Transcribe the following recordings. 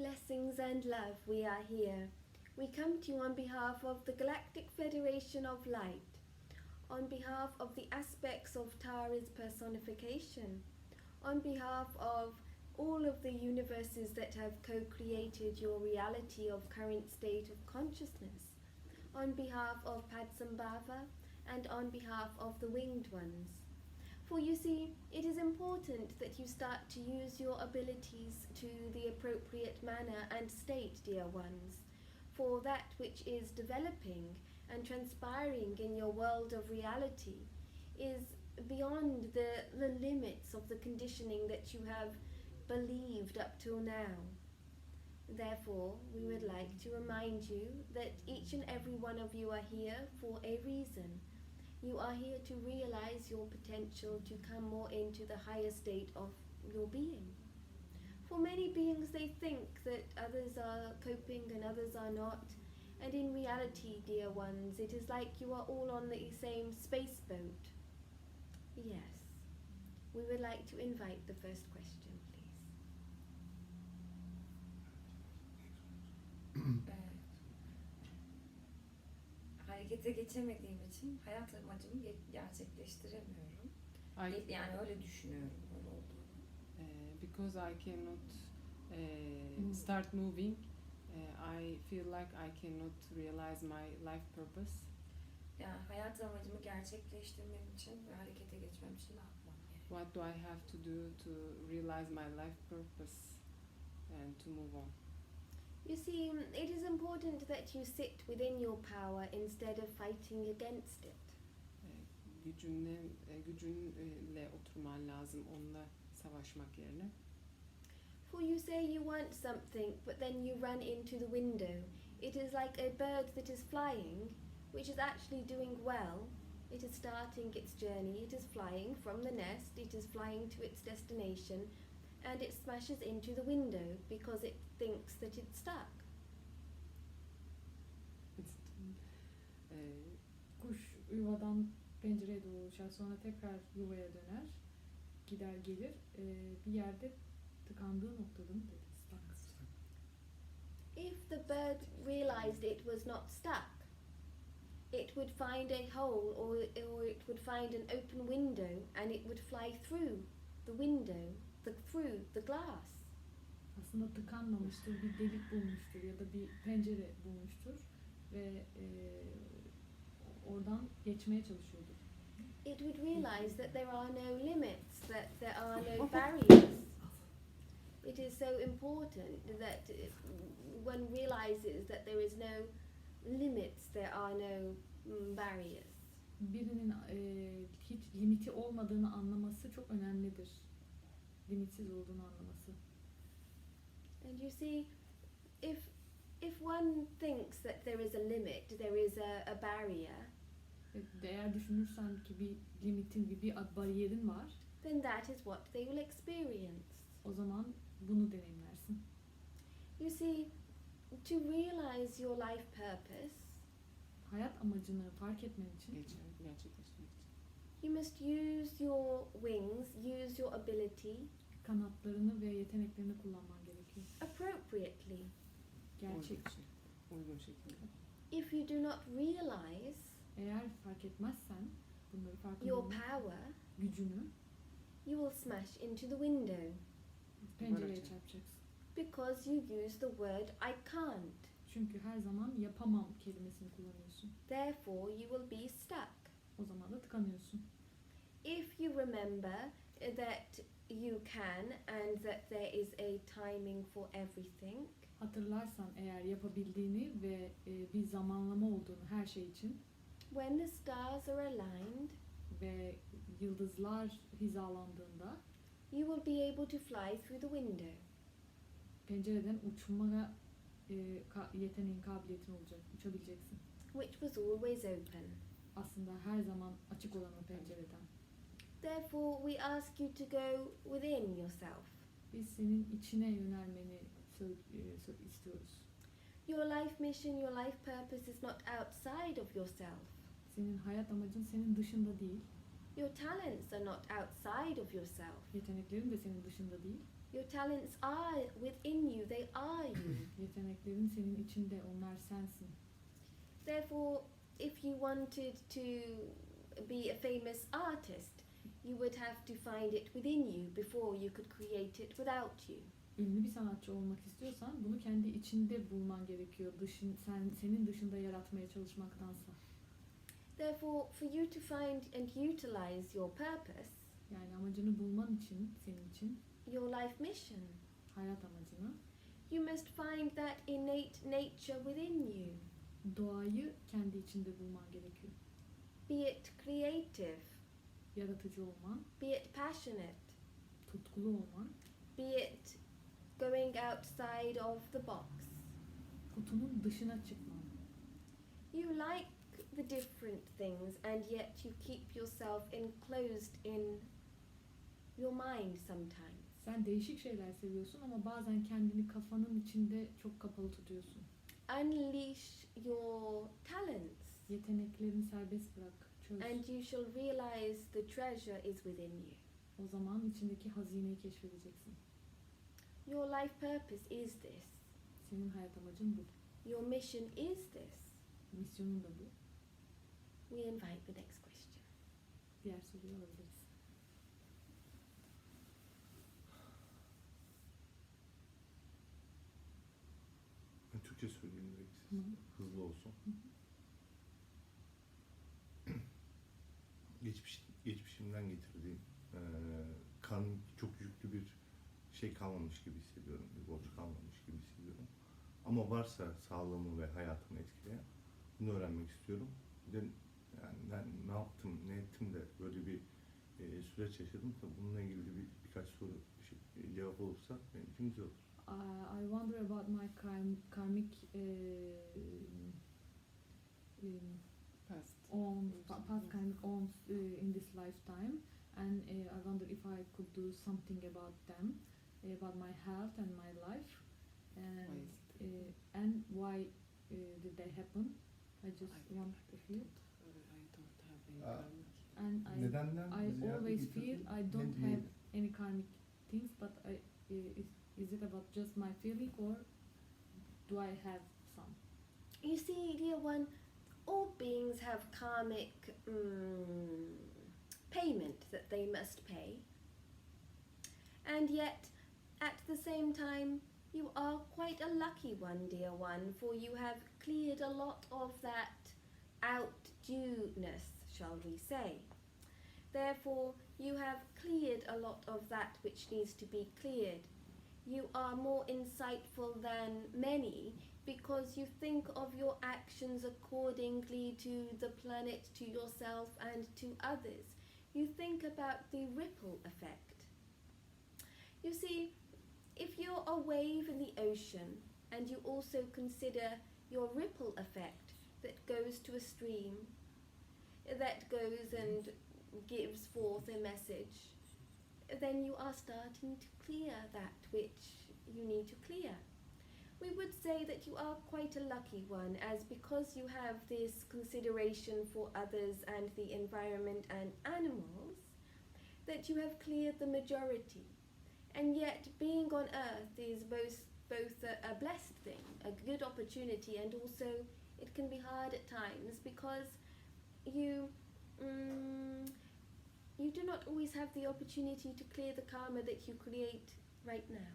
Blessings and love, we are here. We come to you on behalf of the Galactic Federation of Light, on behalf of the aspects of Tara's personification, on behalf of all of the universes that have co-created your reality of current state of consciousness, on behalf of Padsambhava and on behalf of the winged ones. For you see, it is important that you start to use your abilities to the appropriate manner and state, dear ones, for that which is developing and transpiring in your world of reality is beyond the limits of the conditioning that you have believed up till now. Therefore, we would like to remind you that each and every one of you are here for a reason. You are here to realize your potential to come more into the higher state of your being. For many beings, they think that others are coping and others are not. And in reality, dear ones, it is like you are all on the same space boat. Yes. We would like to invite the first question, please. Harekete geçemediğim için hayat amacımı gerçekleştiremiyorum. Yani öyle düşünüyorum, öyle olduğunu. Because I cannot start moving, I feel like I cannot realize my life purpose. Yani hayat amacımı gerçekleştirmem için ve harekete geçmem için ne yapmam gerekiyor? What do I have to do to realize my life purpose and to move on? You see, it is important that you sit within your power instead of fighting against it. Gücünle oturman lazım, onunla savaşmak yerine. For you say you want something, but then you run into the window. It is like a bird that is flying, which is actually doing well. It is starting its journey, it is flying from the nest, it is flying to its destination, and it smashes into the window because it thinks that it's stuck. Kuş yuvadan pencereye doğru uçar, sonra tekrar yuvaya döner, gider gelir, bir yerde tıkandığı noktada mı dedi? Stuck. If the bird realized it was not stuck, it would find a hole or it would find an open window and it would fly through the window, through the glass. Aslında tıkanmamıştır, bir delik bulmuştur ya da bir pencere bulmuştur ve oradan geçmeye çalışıyordur. It would realize that there are no limits, that there are no barriers. It is so important that one realizes that there is no limits, there are no barriers. Birinin hiç limiti olmadığını anlaması çok önemlidir. Limitsiz olduğunu anlaması. And you see, if one thinks that there is a limit, there is a barrier, eğer düşünürsen ki bir limitin, bir bariyerin var, then that is what they will experience. o zaman bunu deneyimlersin. You see, to realize your life purpose, hayat amacını fark etmen için Gerçekleştirmek için. you must use your wings, use your ability kanatlarını ve yeteneklerini kullanman gerekiyor. appropriately. Uygun şekilde. If you do not realize Eğer fark etmezsen bunları fark your etmen, power, gücünü you will smash into the window pencereye çarpacaksın. because you use the word I can't. Çünkü her zaman yapamam kelimesini kullanıyorsun. Therefore, you will be stuck. O zaman da tıkanıyorsun. If you remember that you can and that there is a timing for everything, Hatırlarsan eğer yapabildiğini ve bir zamanlama olduğunu her şey için when the stars are aligned, ve yıldızlar hizalandığında you will be able to fly through the window. pencereden uçmaya yeteneğin, kabiliyetin olacak. Uçabileceksin. Which was always open. Aslında her zaman açık olan o pencereden. Therefore, we ask you to go within yourself. Biz senin içine yönelmeni istiyoruz. Your life mission, your life purpose is not outside of yourself. Senin hayat amacın senin dışında değil. Your talents are not outside of yourself. Yeteneklerin de senin dışında değil. Your talents are within you, they are you. Yeteneklerin senin içinde, onlar sensin. Therefore, if you wanted to be a famous artist, you would have to find it within you before you could create it without you. Ünlü bir sanatçı olmak istiyorsan bunu kendi içinde bulman gerekiyor. Senin dışında yaratmaya çalışmaktansa. Therefore, for you to find and utilize your purpose, Yani amacını bulman için, senin için, your life mission, hayat amacını, you must find that innate nature within you. doğayı kendi içinde bulman gerekiyor. Be it creative, Yaratıcı olman, be it passionate, tutkulu olman, be it going outside of the box. kutunun dışına çıkman. You like the different things and yet you keep yourself enclosed in your mind sometimes. Sen değişik şeyler seviyorsun ama bazen kendini kafanın içinde çok kapalı tutuyorsun. Unleash your talents Yeteneklerini serbest bırak, çöz. and you shall realize the treasure is within you. O zaman içindeki hazineyi keşfedeceksin. Your life purpose is this. Senin hayat amacın bu. Your mission is this. Misyonun da bu. We invite the next question. Diğer soruyu alabiliriz. Ben Türkçe söyleyeyim direkt. Hı. Hızlı olsun. Hı. Geçmişimden getirdiğim kan çok yüklü bir şey kalmamış gibi hissediyorum. Bir borç kalmamış gibi hissediyorum. Ama varsa sağlığımı ve hayatımı etkileyen bunu öğrenmek istiyorum. Bir de yani ne yaptım, ne ettim de böyle bir süreç yaşadım. Tabii bununla ilgili de birkaç soru cevap olursa benim için güzel olur. I wonder about my karmic Past. past karmic owns in this lifetime, and I wonder if I could do something about them, about my health and my life, and why did they happen? I just want to feel. I don't have any karmic. And Nedenler I always feel I don't have any karmic things, but is it about just my feeling or do I have some? You see, dear one, all beings have karmic payment that they must pay. And yet, at the same time, you are quite a lucky one, dear one, for you have cleared a lot of that outdueness, shall we say. Therefore, you have cleared a lot of that which needs to be cleared. You are more insightful than many because you think of your actions accordingly to the planet, to yourself, and to others. You think about the ripple effect. You see, if you're a wave in the ocean and you also consider your ripple effect that goes to a stream, that goes and gives forth a message, then you are starting to clear that which you need to clear. We would say that you are quite a lucky one, as because you have this consideration for others and the environment and animals, that you have cleared the majority. And yet being on earth is both a blessed thing, a good opportunity, and also it can be hard at times because you do not always have the opportunity to clear the karma that you create right now.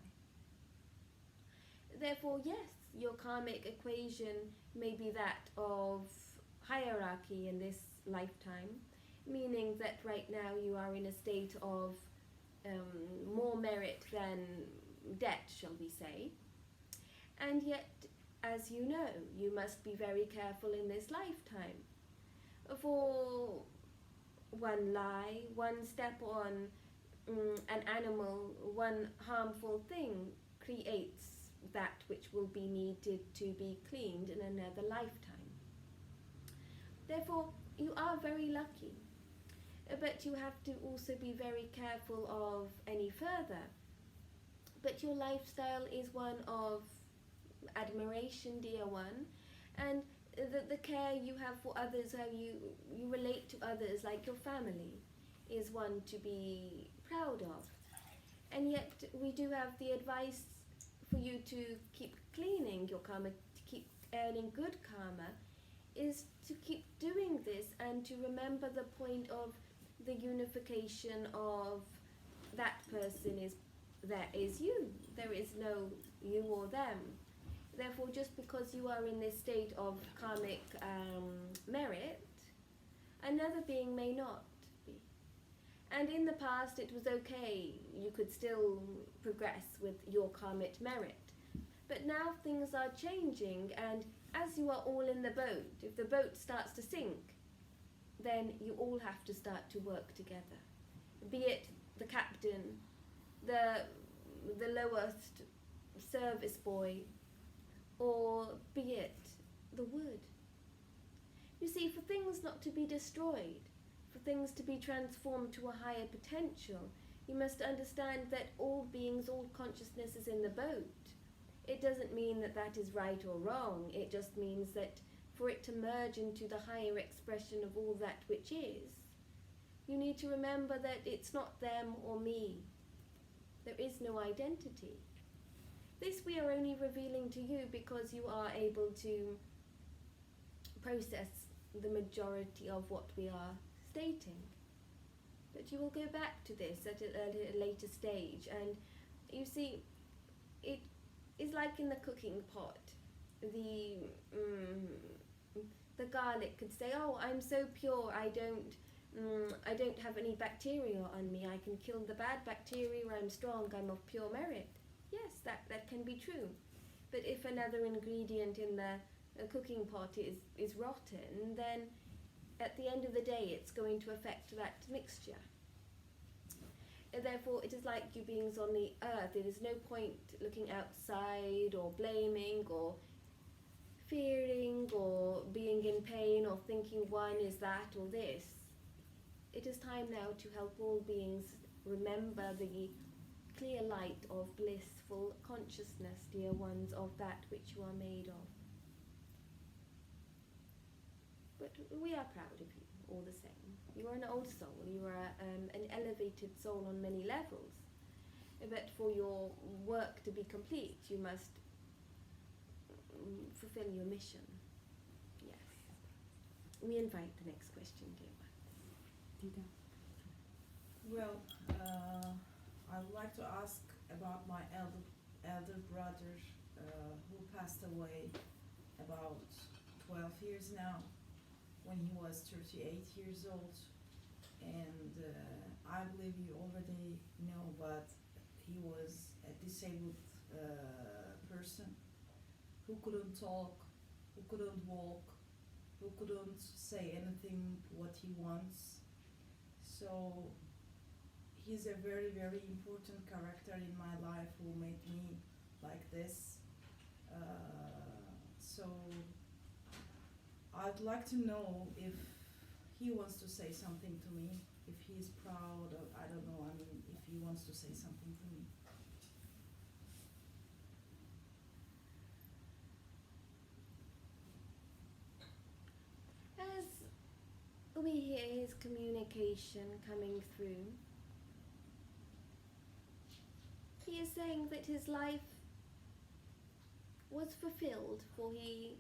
Therefore, yes, your karmic equation may be that of hierarchy in this lifetime, meaning that right now you are in a state of more merit than debt, shall we say. And yet, as you know, you must be very careful in this lifetime. For one lie, one step on an animal, one harmful thing creates that which will be needed to be cleaned in another lifetime. Therefore, you are very lucky, but you have to also be very careful of any further. But your lifestyle is one of admiration, dear one, and the care you have for others, how you relate to others like your family, is one to be proud of. And yet we do have the advice for you to keep cleaning your karma, to keep earning good karma, is to keep doing this and to remember the point of the unification of that person is you. There is no you or them. Therefore, just because you are in this state of karmic merit, another being may not be. And in the past it was okay, you could still progress with your karmic merit. But now things are changing, and as you are all in the boat, if the boat starts to sink, then you all have to start to work together. Be it the captain, the lowest service boy, or be it the wood. You see, for things not to be destroyed, for things to be transformed to a higher potential, you must understand that all beings, all consciousness is in the boat. It doesn't mean that that is right or wrong. It just means that for it to merge into the higher expression of all that which is, you need to remember that it's not them or me. There is no identity. This we are only revealing to you because you are able to process the majority of what we are stating. But you will go back to this at a later stage, and you see, it is like in the cooking pot. The garlic could say, "Oh, I'm so pure. I don't have any bacteria on me. I can kill the bad bacteria. I'm strong. I'm of pure merit." Yes, that can be true. But if another ingredient in the cooking pot is rotten, then at the end of the day, it's going to affect that mixture. And therefore, it is like you beings on the earth. There is no point looking outside or blaming or fearing or being in pain or thinking one is that or this. It is time now to help all beings remember the clear light of blissful consciousness, dear ones, of that which you are made of. But we are proud of you, all the same. You are an old soul, you are an elevated soul on many levels. But for your work to be complete, you must fulfill your mission. Yes. We invite the next question, dear one. Didem. Well, I would like to ask about my elder brother who passed away about 12 years now, when he was 38 years old. And I believe you already know, but he was a disabled person who couldn't talk, who couldn't walk, who couldn't say anything what he wants. So he's a very, very important character in my life who made me like this. So I'd like to know if he wants to say something to me, if he's proud, or I don't know, if he wants to say something to me. As we hear his communication coming through, he is saying that his life was fulfilled, for he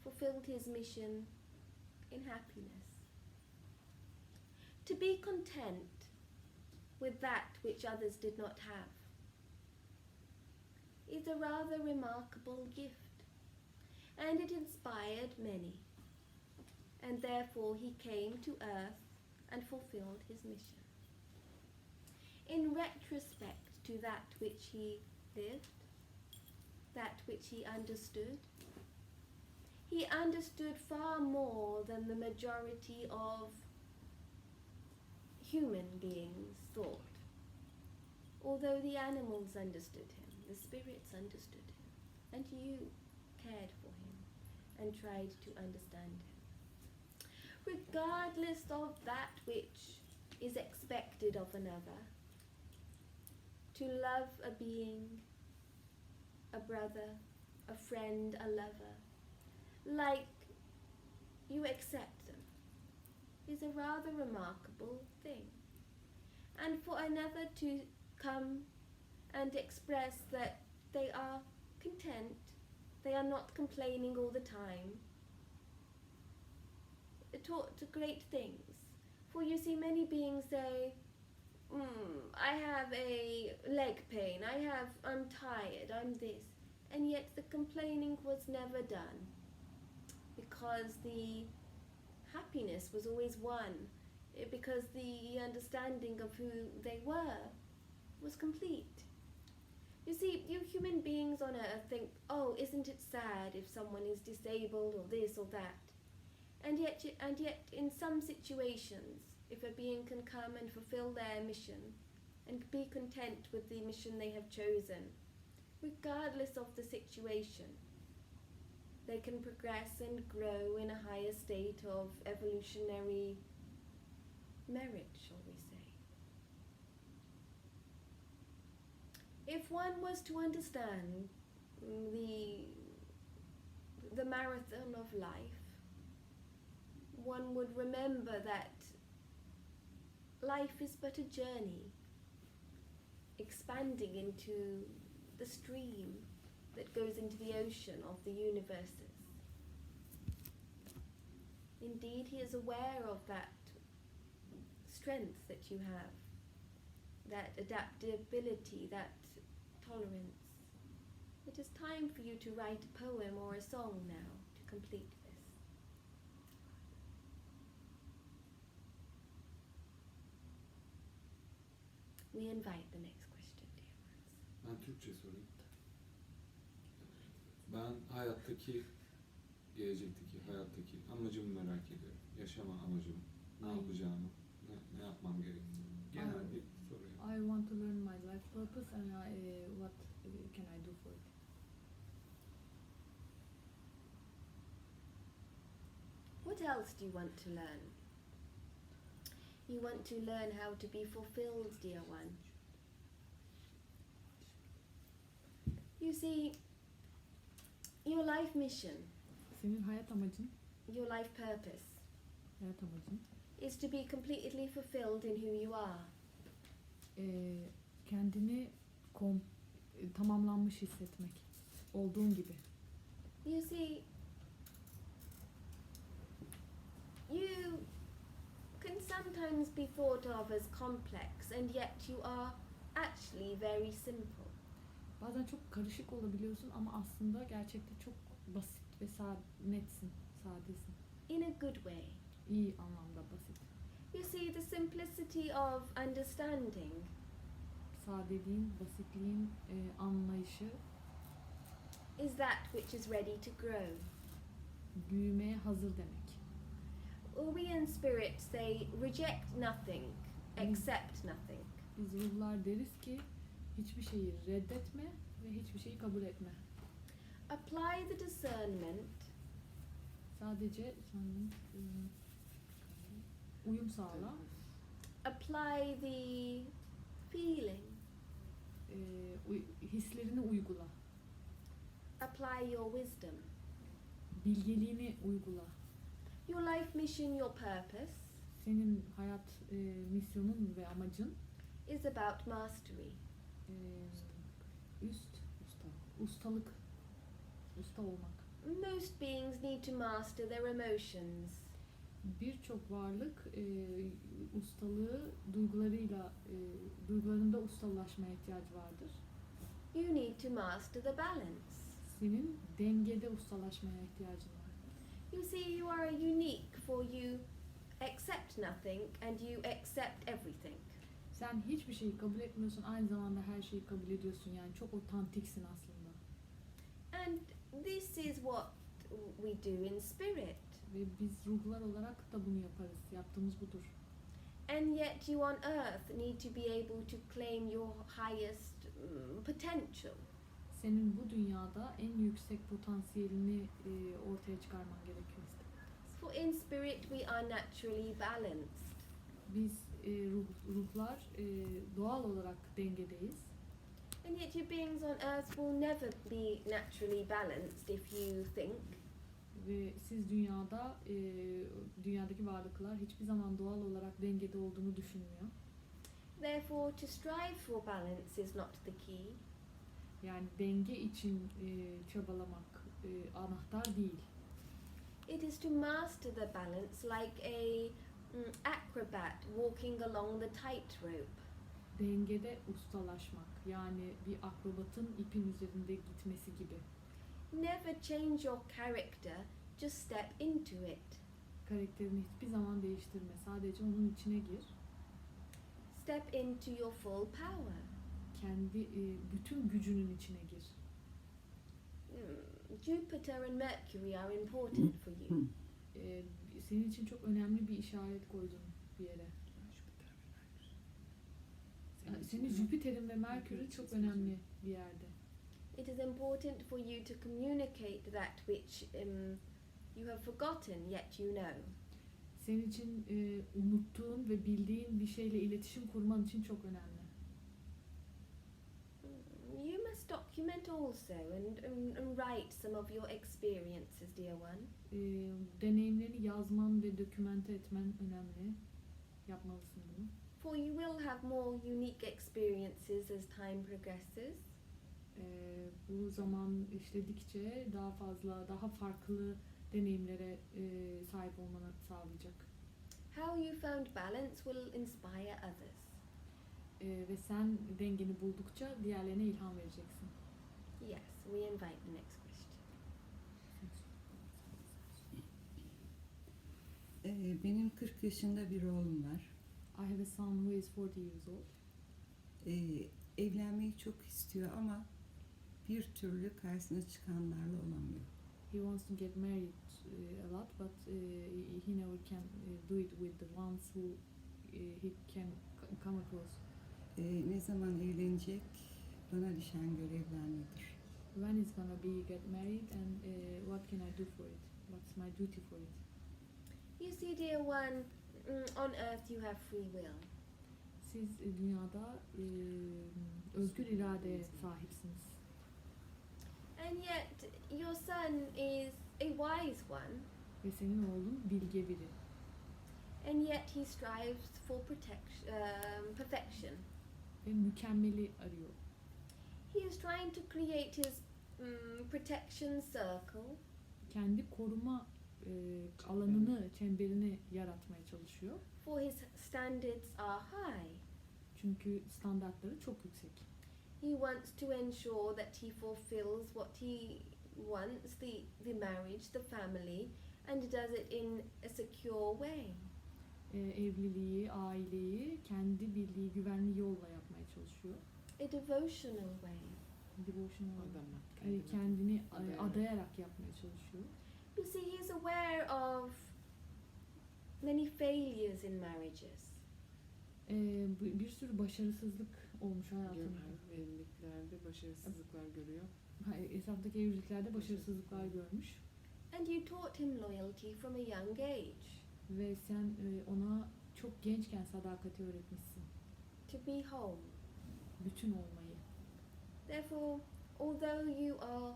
fulfilled his mission in happiness. To be content with that which others did not have is a rather remarkable gift, and it inspired many, and therefore he came to earth and fulfilled his mission. In retrospect to that which he lived, that which he understood far more than the majority of human beings thought. Although the animals understood him, the spirits understood him, and you cared for him and tried to understand him. Regardless of that which is expected of another, to love a being, a brother, a friend, a lover, like you accept them, is a rather remarkable thing. And for another to come and express that they are content, they are not complaining all the time. Taught great things. For you see, many beings say, I have a leg pain, I'm tired, I'm this. And yet the complaining was never done, because the happiness was always won, because the understanding of who they were was complete. You see, you human beings on earth think, oh, isn't it sad if someone is disabled or this or that? And yet in some situations, if a being can come and fulfill their mission and be content with the mission they have chosen, regardless of the situation, they can progress and grow in a higher state of evolutionary merit, shall we say. If one was to understand the marathon of life, one would remember that life is but a journey, expanding into the stream that goes into the ocean of the universes. Indeed, he is aware of that strength that you have, that adaptability, that tolerance. It is time for you to write a poem or a song now to complete this. We invite the next question, dear ones. Ben Türkçe sorayım. Ben hayattaki, gelecekteki, hayattaki amacımı merak ediyorum. Yaşama amacımı, ne yapacağımı, ne yapmam gerektiğini. Genel bir soru. I want to learn my life purpose and what can I do for it? What else do you want to learn? You want to learn how to be fulfilled, dear one. You see, your life mission, Senin hayat amacın, your life purpose, hayat amacın is to be completely fulfilled in who you are. Kendini tamamlanmış hissetmek, olduğun gibi. You see, you can sometimes be thought of as complex, and yet you are actually very simple. Bazen çok karışık olabiliyorsun ama aslında gerçekte çok basit ve netsin, sadesin. In a good way. İyi anlamda basit. You see, the simplicity of understanding Sadeliğin, basitliğin anlayışı is that which is ready to grow. büyümeye hazır demek. We in spirit say, reject nothing, accept nothing. Biz ruhlar deriz ki hiçbir şeyi reddetme ve hiçbir şeyi kabul etme. Apply the discernment Sadece uyum sağla, apply the feeling, hislerini uygula, apply your wisdom. bilgeliğini uygula. Your life mission, your purpose Senin hayat misyonun ve amacın is about mastery. ustalık, usta olmak. Most beings need to master their emotions. Birçok varlık ustalığı duygularında ustalaşmaya ihtiyacı vardır. You need to master the balance. Senin dengede ustalaşmaya ihtiyacın var. You see, you are unique, for you accept nothing and you accept everything. Sen hiçbir şeyi kabul etmiyorsun, aynı zamanda her şeyi kabul ediyorsun. Yani çok otantiksin aslında. And this is what we do in spirit. Ve biz ruhlar olarak da bunu yaparız. Yaptığımız budur. And yet you on earth need to be able to claim your highest potential. Senin bu dünyada en yüksek potansiyelini ortaya çıkarman gerekiyor işte. For in spirit we are naturally balanced. Biz ruhlar doğal olarak dengedeyiz. And yet your beings on earth will never be naturally balanced if you think. Ve siz dünyadaki varlıklar hiçbir zaman doğal olarak dengede olduğunu düşünmüyor. Therefore, to strive for balance is not the key. Yani denge için çabalamak anahtar değil. It is to master the balance like a acrobat walking along the tightrope. Dengede ustalaşmak, yani bir akrobatın ipin üzerinde gitmesi gibi. Never change your character, just step into it. Karakterini hiçbir zaman değiştirme, sadece onun içine gir. Step into your full power. Kendi bütün gücünün içine gir. Jupiter and Mercury are important for you. Senin için çok önemli bir işaret koydum bir yere. Senin Jüpiter'in ve Merkür'ün çok önemli bir yerde. It is important for you to communicate that which you have forgotten yet you know. Senin için unuttuğun ve bildiğin bir şeyle iletişim kurman için çok önemli. You must document also and write some of your experiences, dear one. Deneyimlerini yazman ve dokümente etmen önemli. Yapmalısın bunu. For you will have more unique experiences as time progresses. Bu zaman işledikçe daha fazla, daha farklı deneyimlere sahip olmanı sağlayacak. How you found balance will inspire others. Ve sen dengeni buldukça diğerlerine ilham vereceksin. Yes, we invite the next question. Benim 40 yaşında bir oğlum var. I have a son who is 40 years old. Evlenmeyi çok istiyor ama bir türlü karşısına çıkanlarla olamıyor. He wants to get married a lot, but he never can do it with the ones who he can come across. Ne zaman evlenecek? Bana düşen görev nedir? When is gonna be get married and what can I do for it? What's my duty for it? You see, dear one, on earth you have free will. Siz dünyada özgür iradeye sahipsiniz. And yet your son is a wise one, Ve senin oğlun bilge biri. and yet he strives for perfection. Ve mükemmeli arıyor. He is trying to create his protection circle Kendi koruma alanını, çemberini yaratmaya çalışıyor. for his standards are high. Çünkü standartları çok yüksek. He wants to ensure that he fulfills what he wants, the marriage, the family, and does it in a secure way. Evliliği, aileyi kendi bildiği güvenli yolla yapmaya çalışıyor. A devotional way. Devotional, Adamak. kendini Adayarak. adayarak yapmaya çalışıyor. You see, he's aware of many failures in marriages. Bir sürü başarısızlık olmuş hayatında. Evliliklerde başarısızlıklar görüyor. Etraftaki evliliklerde başarısızlıklar görmüş. And you taught him loyalty from a young age. Ve sen ona çok gençken sadakati öğretmişsin. To be whole. Bütün olmayı. Therefore, although you are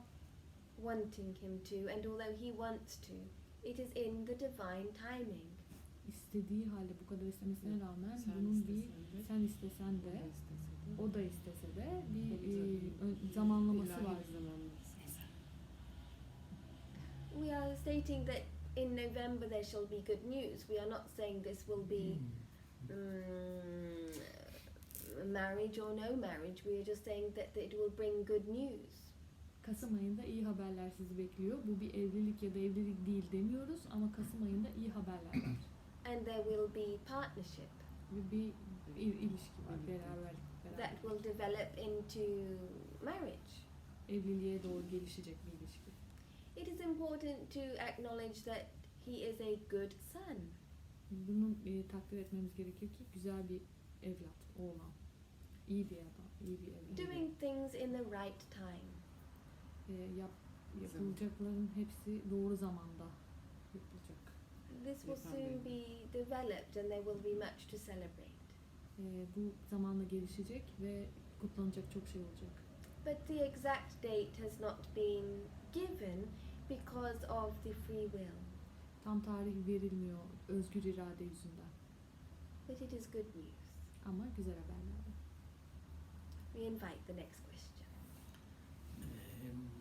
wanting him to, and although he wants to, it is in the divine timing. İstediği halde bu kadar istemesine rağmen Sen bunun bir istesen de, sen istesen o da de istese de, o da istese de bir bir zamanlaması ilahi var. bir zamanlaması. We are stating that in November there shall be good news. We are not saying this will be marriage or no marriage. We are just saying that it will bring good news. Kasım ayında iyi haberler sizi bekliyor. Bu bir evlilik ya da evlilik değil demiyoruz ama Kasım ayında iyi haberler var. And there will be partnership Ve bir ilişki var, beraberlik. that will develop into marriage. Evliliğe doğru gelişecek bir ilişki. It is important to acknowledge that he is a good son. Bunu takdir etmemiz gerekir ki güzel bir evlat, oğlan. İyi bir adam, iyi bir evlat. Doing things in the right time. Yapılacakların hepsi doğru zamanda yapılacak. This will soon be developed and there will be much to celebrate. Bu zamanla gelişecek ve kutlanacak çok şey olacak. But the exact date has not been given because of the free will. Tam tarih verilmiyor özgür irade yüzünden. But it is good news. ama güzel haberler var. We invite the next question.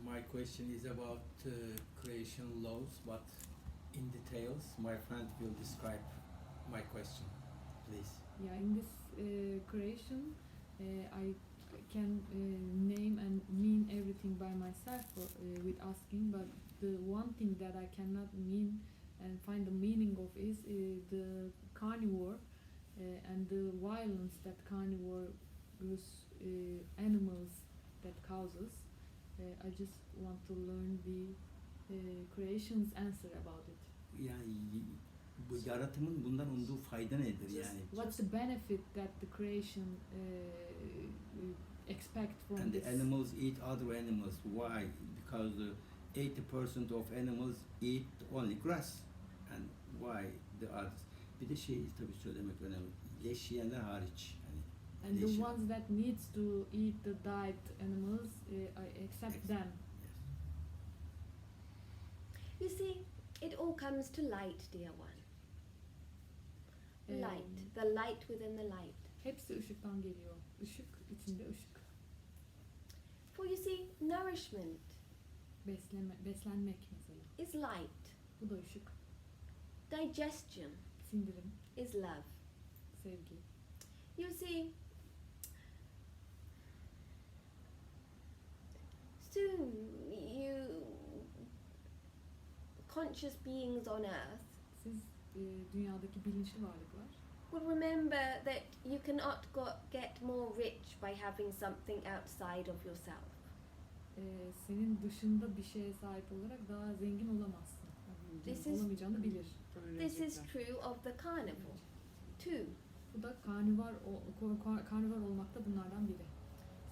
My question is about creation laws, but in details, my friend will describe my question, please. Yeah, in this creation, I can name and mean everything by myself with asking, but the one thing that I cannot mean and find the meaning of is the carnivore and the violence that carnivore animals that causes. I just want to learn the creation's answer about it. Yani bu yaratımın bundan umduğu fayda nedir yani? What's the benefit that the creation expect from And this? the animals eat other animals. Why? Because 80% of animals eat only grass. And why the others? Bir de şey tabii söylemek önemli. Leş yiyenler hariç. Yani And the leş- ones that needs to eat the diet animals, I accept them. You see, it all comes to light, dear one. Yes. Light, the light within the light. Hepsi ışıktan geliyor. Işık içinde ışık. For you see, nourishment Beslenmek mesela. is light. Bu da ışık. Digestion Sindirim, is love. sevgi. You see, soon you conscious beings on earth Siz dünyadaki bilinçli varlıklar will remember that you cannot get more rich by having something outside of yourself. senin dışında bir şeye sahip olarak daha zengin olamazsın. This is- Olamayacağını bilir. This is true of the carnivore too. Bu da karnivar olmak da bunlardan biri.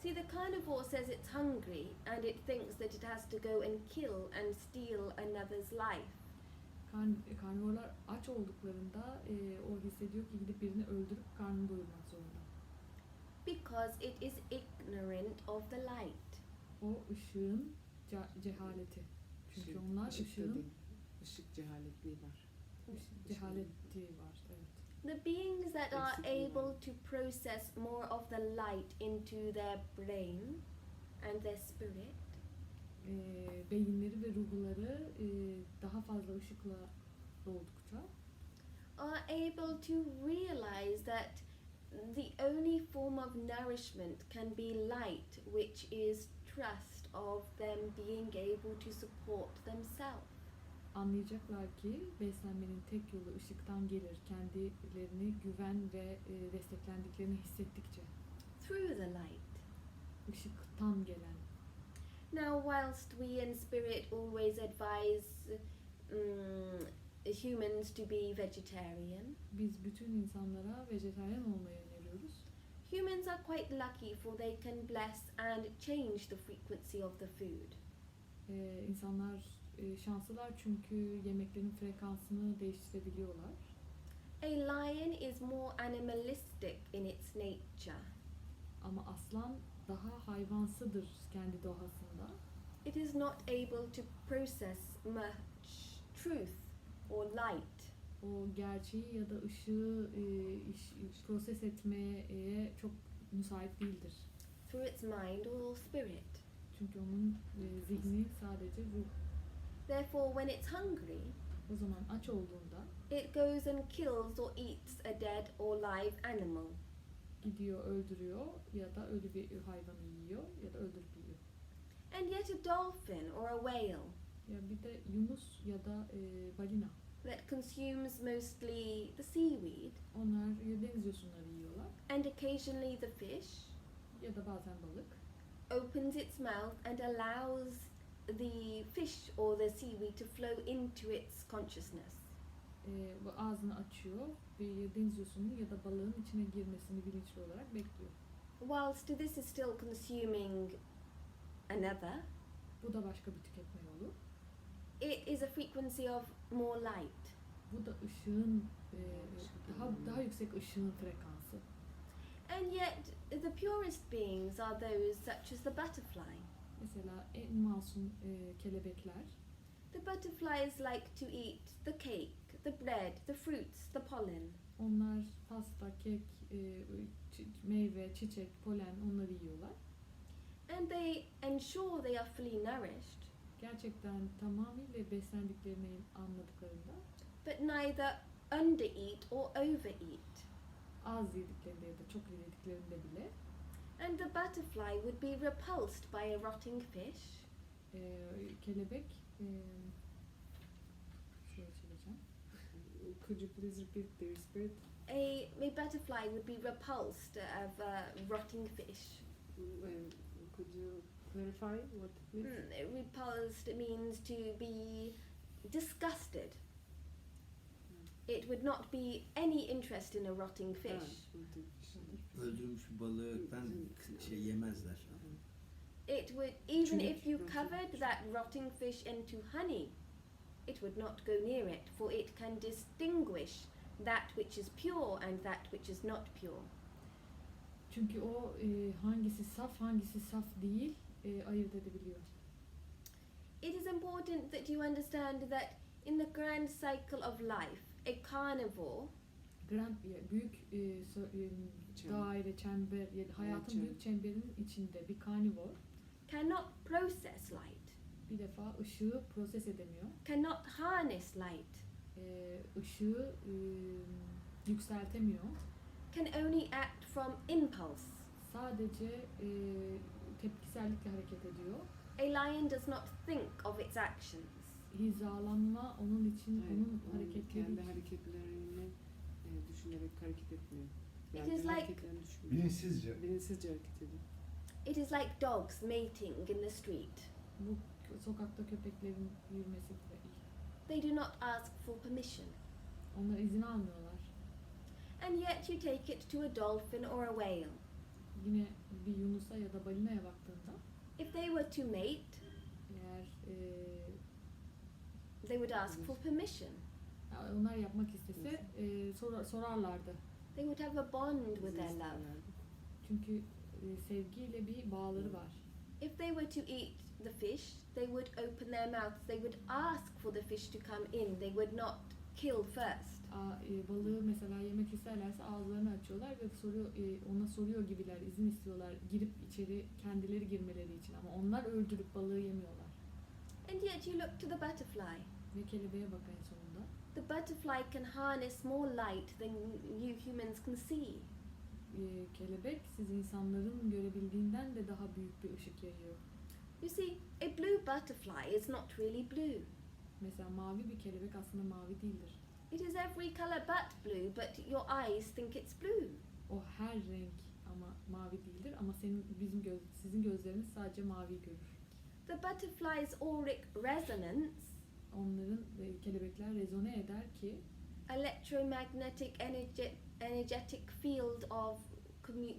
See, the carnivore says it's hungry and it thinks that it has to go and kill and steal another's life. Karnivorlar aç olduklarında o hissediyor ki gidip birini öldürüp karnını doyurmak zorunda. Because it is ignorant of the light. O ışığın cehaleti. Çünkü onlar ışık da ışığın değil. Işık cehaletliği var. cehaleti var. Evet. The beings that are Eksikliği var. able to process more of the light into their brain and their spirit Beyinleri ve ruhları daha fazla ışıkla doldukça are able to realize that the only form of nourishment can be light, which is trust of them being able to support themselves. anlayacaklar ki beslenmenin tek yolu ışıktan gelir. Kendilerini güven ve desteklendiklerini hissettikçe. Through the light. Işıktan gelen. Now, whilst we in spirit always advise humans to be vegetarian, Biz bütün insanlara vejetaryen olmayı öneriyoruz. humans are quite lucky for they can bless and change the frequency of the food. İnsanlar şanslılar çünkü yemeklerin frekansını değiştirebiliyorlar. A lion is more animalistic in its nature. Ama aslan daha hayvansıdır kendi doğasında. It is not able to process much truth or light. O gerçeği ya da ışığı proses etmeye çok müsait değildir. Through its mind or spirit. Çünkü onun zihni sadece ruh. Therefore, when it's hungry, O zaman aç olduğunda it goes and kills or eats a dead or live animal. gidiyor öldürüyor ya da ölü bir hayvanı yiyor ya da öldürüp yiyor. And yet a dolphin or a whale Ya bir de yunus ya da balina. that consumes mostly the seaweed Onlar ya deniz yosunları yiyorlar and occasionally the fish ya da bazen balık. opens its mouth and allows the fish or the seaweed to flow into its consciousness. Bu ağzını açıyor ve ya deniz yosunun ya da balığın içine girmesini bilinçli olarak bekliyor. Whilst this is still consuming another, Bu da başka bir tüketme yolu. it is a frequency of more light. Bu da ışığın daha yüksek ışığın frekansı. And yet the purest beings are those such as the butterfly. Mesela en masum kelebekler The butterflies like to eat the cake the bread, the fruits, the pollen. Onlar pasta, kek, meyve, çiçek, polen onları yiyorlar. And they ensure they are fully nourished, Gerçekten tamamıyla beslendiklerini anladıklarında but neither undereat or overeat. az yediklerinde ya da çok yediklerinde bile And the butterfly would be repulsed by a rotting fish, kelebek şöyle çevireceğim. Could you please repeat the spirit? a butterfly would be repulsed of a rotting fish. Could you clarify what it means? Repulsed means to be disgusted. It would not be any interest in a rotting Ah, fish. rotting fish. Öldürülmüş balıktan şey yemezler. It would, even Tünek, if you rotting covered fish. that rotting fish into honey, it would not go near it, for it can distinguish that which is pure and that which is not pure. Çünkü o hangisi saf hangisi saf değil ayırt edebiliyor. It is important that you understand that in the grand cycle of life, a carnivore Grand büyük daire, çember, hayatın Çember. büyük çemberinin içinde bir karnivor cannot process light, bir defa ışığı proses edemiyor. cannot harness light, Işığı yükseltemiyor. can only act from impulse. Sadece tepkisellikle hareket ediyor. A lion does not think of its actions. Hizalanma onun için Evet, onun onun hareketleri kendi için. hareketlerini düşünerek hareket etmiyor. It is like- hareketlerini düşünmüyor. Bilinçsizce. Bilinçsizce hareket ediyor. It is like dogs mating in the street. Bu sokakta köpeklerin yürümesi gibi. They do not ask for permission. Onlar izin almıyorlar. And yet you take it to a dolphin or a whale. Yine bir yunusa ya da balinaya baktığında If they were to mate, eğer they would ask for permission. onlar yapmak istese sorarlardı. They would have a bond with their love. Çünkü sevgiyle bir bağları var. If they were to eat the fish, they would open their mouths. They would ask for the fish to come in. They would not kill first. Balığı mesela yemek isterlerse ağızlarını açıyorlar ve ona soruyor gibiler, izin istiyorlar girip içeri kendileri girmeleri için ama onlar öldürüp balığı yemiyorlar. And yet you look to the butterfly. Ve kelebeğe bak en sonunda. The butterfly can harness more light than you humans can see. Kelebek siz insanların görebildiğinden de daha büyük bir ışık yayıyor. You see, a blue butterfly is not really blue. Mesela mavi bir kelebek aslında mavi değildir. It is every color but blue, but your eyes think it's blue. O her renk ama mavi değildir ama sizin gözleriniz sadece mavi görür. The butterfly's auric resonance, Onların kelebekler rezone eder ki electromagnetic energetic field of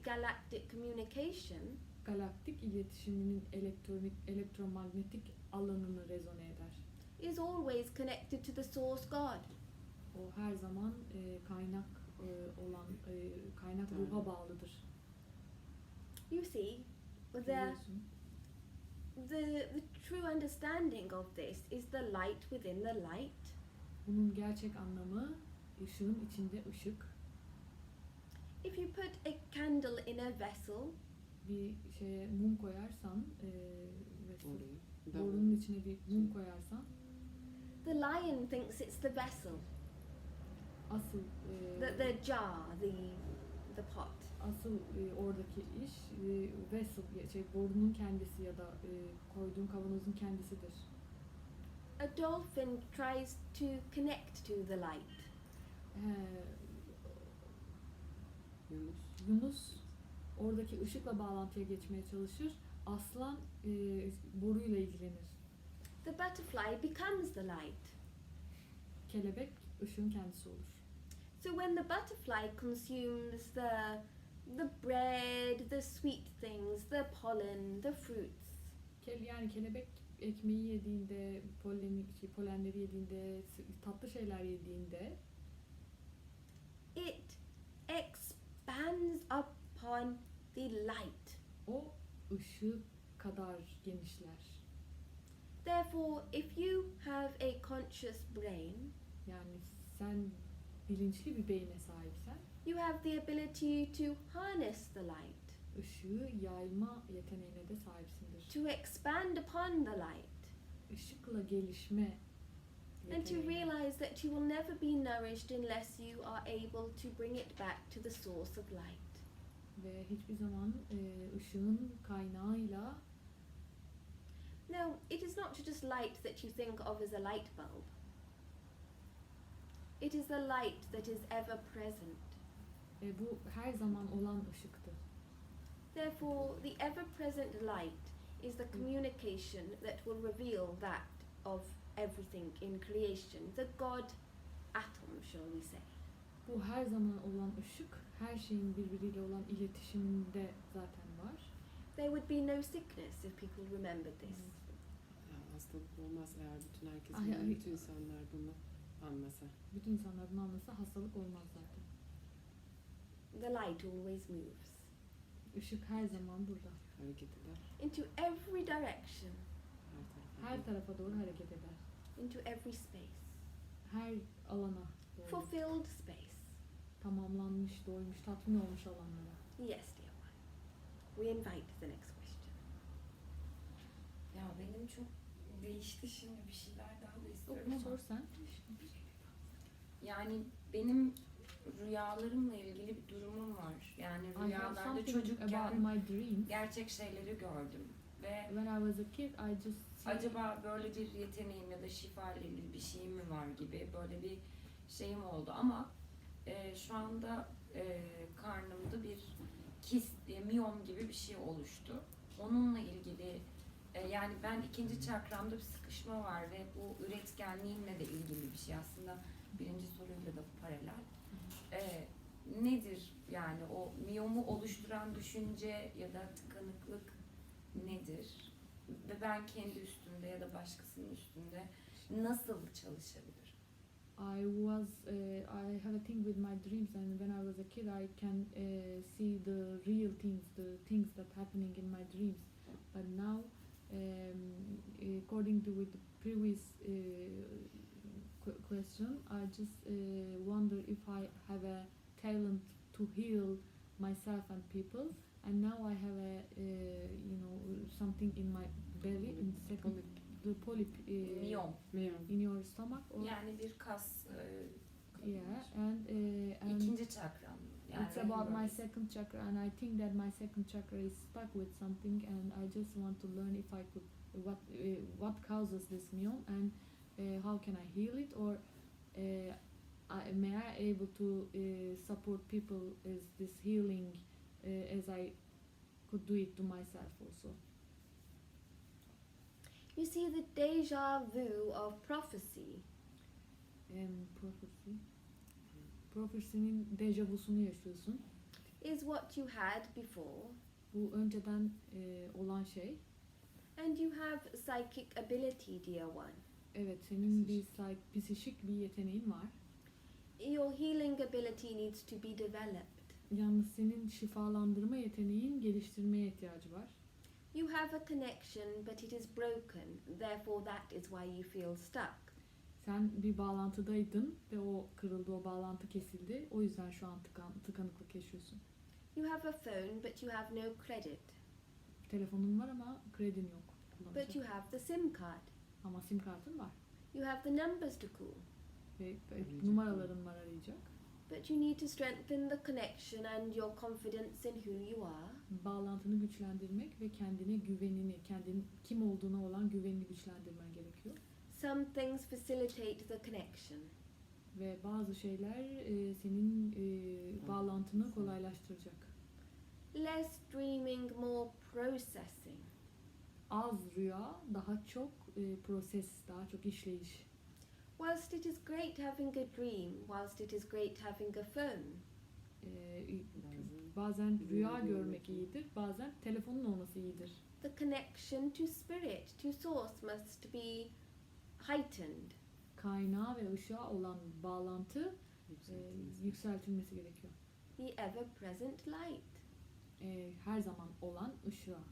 galactic communication, galaktik iletişiminin elektromanyetik alanını rezone eder. is always connected to the source God. O her zaman kaynak kaynak ruha bağlıdır. You see, the Görüyorsun. the true understanding of this is the light within the light. Bunun gerçek anlamı ışığın içinde ışık. If you put a candle in a vessel, Bir şeye mum koyarsan Oraya. borunun içine bir mum koyarsan the lion thinks it's the vessel, asıl the jar, the pot. asıl oradaki iş vessel borunun kendisi ya da koyduğun kavanozun kendisidir. A dolphin tries to connect to the light. Yunus. Yunus oradaki ışıkla bağlantıya geçmeye çalışır. Aslan boruyla ilgilenir. The butterfly becomes the light. Kelebek ışığın kendisi olur. So when the butterfly consumes the bread, the sweet things, the pollen, the fruits, Yani kelebek ekmeği yediğinde, polenleri yediğinde, tatlı şeyler yediğinde it expands upon the light. o ışığı kadar genişler. Therefore, if you have a conscious brain, Yani sen bilinçli bir beyne sahipsen, you have the ability to harness the light, ışığı yayma yeteneğine de sahipsindir. to expand upon the light, Işıkla gelişme and to yeteneğine. realize that you will never be nourished unless you are able to bring it back to the source of light. Ve hiçbir zaman ışığın kaynağıyla, Now, it is not just light that you think of as a light bulb. It is the light that is ever present. bu her zaman olan ışıktır. Therefore, the ever-present light is the communication that will reveal that of everything in creation, the God atom, shall we say. Bu her zaman olan ışık, her şeyin birbiriyle olan iletişiminde zaten var. There would be no sickness if people remembered this. Yani hastalık olmaz eğer bütün herkes, Ay, ay. bütün insanlar bunu anlasa. Bütün insanlar bunu anlasa hastalık olmaz zaten. The light always moves Işık her zaman burada. Hareket eder. into every direction, Her tarafa. Her tarafa doğru hareket eder. into every space, Her alana doğru. fulfilled space. Tamamlanmış, doymuş, tatmin olmuş alanlara. Yes, dear one. We invite the next question. Ya benim çok değişti şimdi, bir şeyler daha da istiyorum Oku ama. sor sen. Yani benim rüyalarımla ilgili bir durumum var. Yani I have rüyalarda something çocukken about my dreams. gerçek şeyleri gördüm. Ve When I was a kid, I just see acaba böyle bir yeteneğim ya da şifa ile ilgili bir şeyim mi var gibi böyle bir şeyim oldu. Ama şu anda karnımda bir kist, miyom gibi bir şey oluştu. Onunla ilgili yani ben ikinci çakramda bir sıkışma var ve bu üretkenliğimle de ilgili bir şey aslında, birinci soruyla da paralel. Nedir yani o miyomu oluşturan düşünce ya da tıkanıklık nedir? Ve ben kendi üstümde ya da başkasının üstünde nasıl çalışabilirim? I have a thing with my dreams, and when I was a kid, I can see the real things, the things that happening in my dreams. But now, according to with the previous question, I just wonder if I have a talent to heal myself and people. And now I have a something in my belly, in the second, the polyp Miyom. Miyom. in your stomach, or Yani bir kas. yeah, and İkinci çakram. Yani it's about my bölgesi. second chakra, and I think that my second chakra is stuck with something, and I just want to learn if I could what causes this myom, and how can I heal it, or may I able to support people as this healing as I could do it to myself also. You see, the deja vu of prophecy Prophecy. Prophecy'nin dejavusunu yaşıyorsun. is what you had before, Bu önceden olan şey. and you have psychic ability, dear one. Evet, senin bir psişik bir yeteneğin var. Your healing ability needs to be developed. Yalnız senin şifalandırma yeteneğin geliştirmeye ihtiyacı var. You have a connection, but it is broken. Therefore, that is why you feel stuck. Sen bir bağlantıdaydın ve o kırıldı, o bağlantı kesildi. O yüzden şu an tıkanıklık yaşıyorsun. You have a phone, but you have no credit. Telefonun var ama kredin yok. But you have the SIM card. Ama sim kartın var. You have the numbers to call. Ve numaraların var arayacak. But you need to strengthen the connection and your confidence in who you are. Bağlantını güçlendirmek ve kendine güvenini, kendin kim olduğuna olan güvenini güçlendirmen gerekiyor. Some things facilitate the connection. Ve bazı şeyler senin bağlantını kolaylaştıracak. Less dreaming, more processing. Az rüya, daha çok proses, daha çok işleyiş. Whilst it is great having a dream, whilst it is great having a phone, Bazen rüya görmek iyidir, bazen telefonun olması iyidir. the connection to spirit, to source must be heightened. Kaynağı ve ışığa olan bağlantı yükseltilmesi gerekiyor. The ever-present light. Her zaman olan ışığa.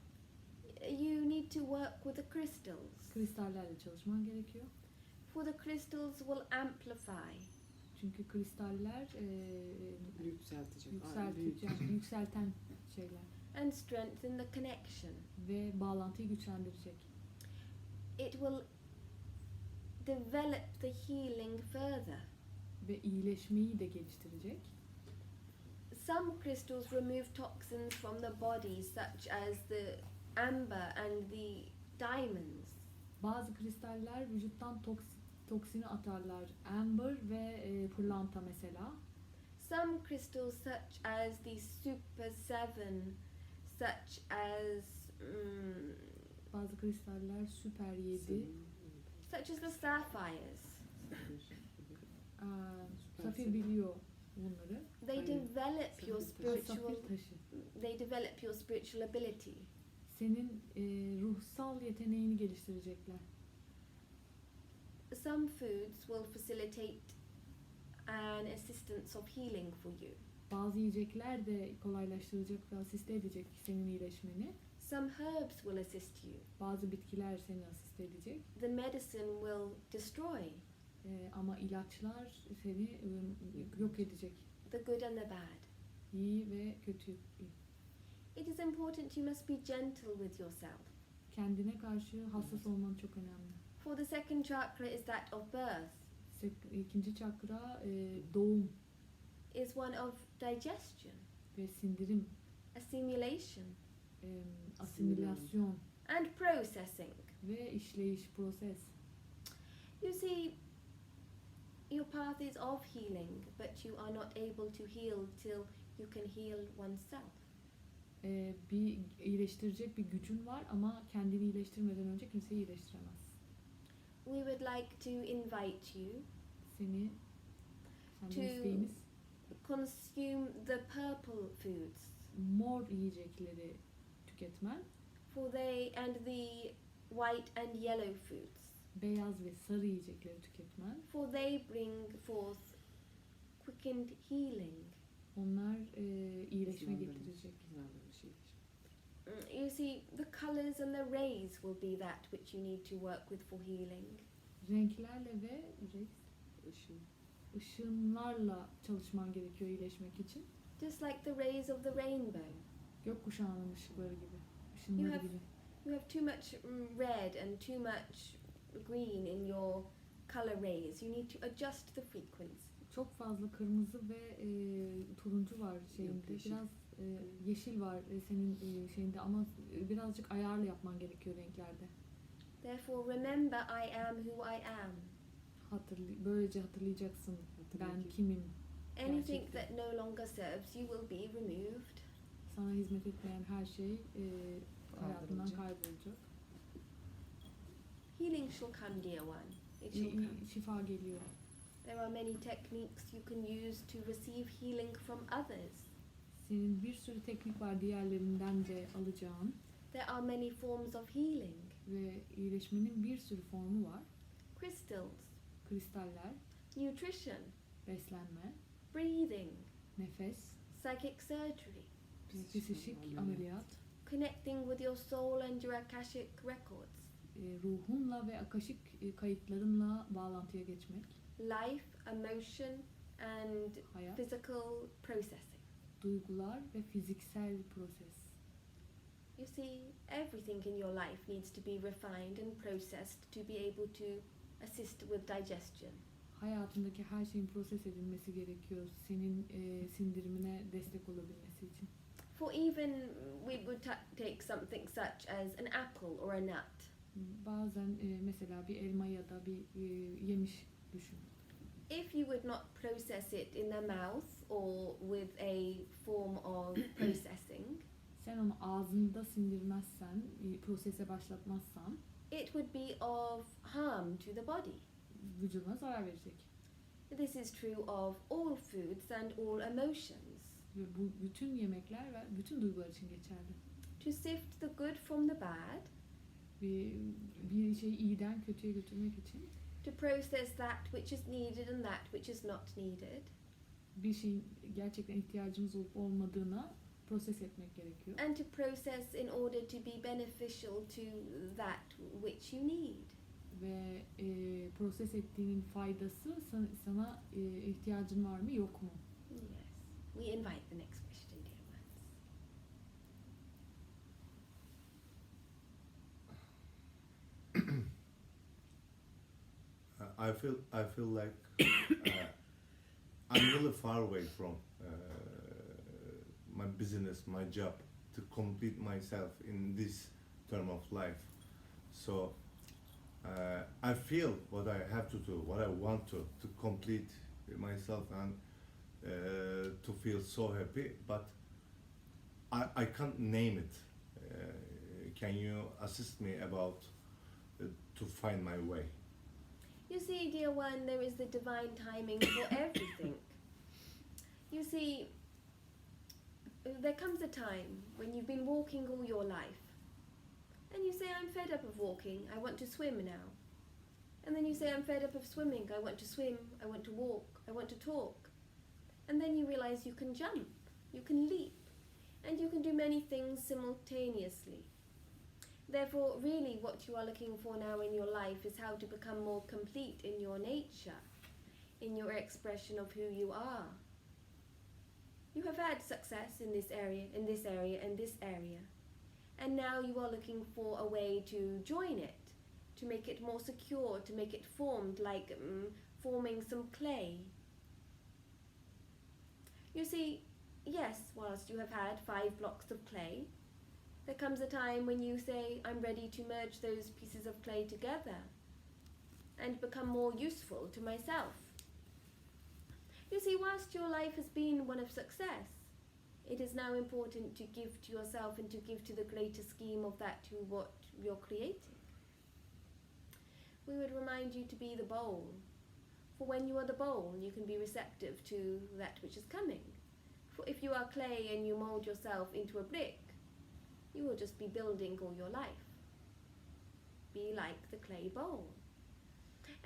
You need to work with the crystals, Kristallerle çalışman gerekiyor. for the crystals will amplify. Çünkü kristaller Yükseltecek. yükselten şeyler and strengthen the connection. ve bağlantıyı güçlendirecek. It will develop the healing further. Ve iyileşmeyi de geliştirecek. Some crystals remove toxins from the body, such as the amber and the diamonds. Bazı kristaller vücuttan toksini atarlar. Amber ve pırlanta mesela. Some crystals, such as the Super 7, such as Bazı kristaller süper 7. such as the sapphires, Safir biliyor bunları. they Aynen. develop your spiritual. Safir taşı. They develop your spiritual ability. Senin ruhsal yeteneğini geliştirecekler. Some foods will facilitate an assistance of healing for you. Bazı yiyecekler de kolaylaştıracak ve asiste edecek senin iyileşmeni. Some herbs will assist you. Bazı bitkiler seni asiste edecek. The medicine will destroy Ama ilaçlar seni yok edecek. the good and the bad. İyi ve kötü. It is important you must be gentle with yourself. Kendine karşı hassas olman çok önemli. For the second chakra is that of birth, İkinci çakra doğum is one of digestion, ve sindirim, assimilation, asimilasyon and processing. ve işleyiş, proses. You see, your path is of healing, but you are not able to heal till you can heal oneself. Bir iyileştirecek bir gücün var ama kendini iyileştirmeden önce kimseyi iyileştiremez. We would like to invite you Senden To- isteğimiz consume the purple foods, mor yiyecekleri tüketmen, for they and the white and yellow foods, beyaz ve sarı yiyecekleri tüketmen. for they bring forth quickened healing. Onlar iyileşme Hızlandırmış. getirecek. Hızlandırmış iyileşme. You see, the colours and the rays will be that which you need to work with for healing. Renklerle ve Işın. ışınlarla çalışman gerekiyor iyileşmek için. Just like the rays of the rainbow. Gökkuşağının ışıkları gibi, You ışınları have- gibi. You have too much red and too much green in your colour rays. You need to adjust the frequency. Çok fazla kırmızı ve turuncu var şeyinde. yeşil. Biraz yeşil var senin şeyinde ama birazcık ayarlı yapman gerekiyor renklerde. Therefore, remember I am who I am. Böylece hatırlayacaksın ben Hatırlayacak. kimim. Anything Gerçekten. that no longer serves you will be removed. Sana hizmet etmeyen her şey hayatından Kaldırılacak. kaybolacak. Healing shall come, dear one. It shall come. Şifa geliyor. There are many techniques you can use to receive healing from others. Senin bir sürü teknik var diğerlerinden de alacağın There are many forms of healing. ve iyileşmenin bir sürü formu var. Crystals, Kristaller, nutrition, beslenme, breathing, nefes, psychic surgery, psikik ameliyat, connecting with your soul and your Akashic records, ruhunla ve akaşik kayıtlarınla bağlantıya geçmek, life, emotion, and hayat, physical processing. duygular ve fiziksel proses. You see, everything in your life needs to be refined and processed to be able to assist with digestion. Hayatındaki her şeyin proses edilmesi gerekiyor senin sindirimine destek olabilmesi için. For even we would take something such as an apple or a nut. Bazen mesela bir elma ya da bir yemiş düşün. If you would not process it in the mouth or with a form of processing, Sen onu ağzında sindirmezsen, prosese başlatmazsan it would be of harm to the body. vücuduna zarar verecek. This is true of all foods and all emotions. Ve bu bütün yemekler ve bütün duygular için geçerli. To sift the good from the bad, Bir şeyi iyiden kötüye götürmek için to process that which is needed and that which is not needed, bir şeyin gerçekten ihtiyacımız olup olmadığına proses etmek gerekiyor. and to process in order to be beneficial to that which you need. ve proses ettiğinin faydası sana ihtiyacın var mı yok mu? Yes. We invite the next question, dear ones. I feel like I'm really far away from my business, my job, to complete myself in this term of life. So I feel what I have to do, what I want to complete myself and to feel so happy, but I can't name it. Can you assist me about to find my way? You see, dear one, there is the divine timing for everything. You see, there comes a time when you've been walking all your life, and you say, I'm fed up of walking, I want to swim now. And then you say, I'm fed up of swimming, I want to swim, I want to walk, I want to talk. And then you realize you can jump, you can leap, and you can do many things simultaneously. Therefore, really what you are looking for now in your life is how to become more complete in your nature, in your expression of who you are. You have had success in this area, in this area, and this area. And now you are looking for a way to join it, to make it more secure, to make it formed like forming some clay. You see, yes, whilst you have had 5 blocks of clay, there comes a time when you say, I'm ready to merge those pieces of clay together and become more useful to myself. You see, whilst your life has been one of success, it is now important to give to yourself and to give to the greater scheme of that to what you're creating. We would remind you to be the bowl, for when you are the bowl, you can be receptive to that which is coming. For if you are clay and you mould yourself into a brick, you will just be building all your life. Be like the clay bowl.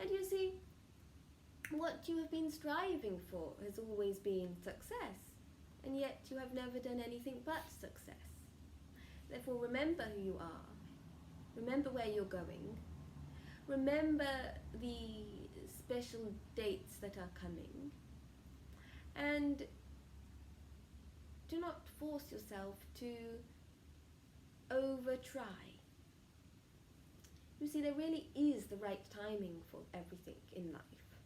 And you see, what you have been striving for has always been success, and yet you have never done anything but success. Therefore, remember who you are. Remember where you're going. Remember the special dates that are coming. And do not force yourself to over-try. You see, there really is the right timing for everything in life.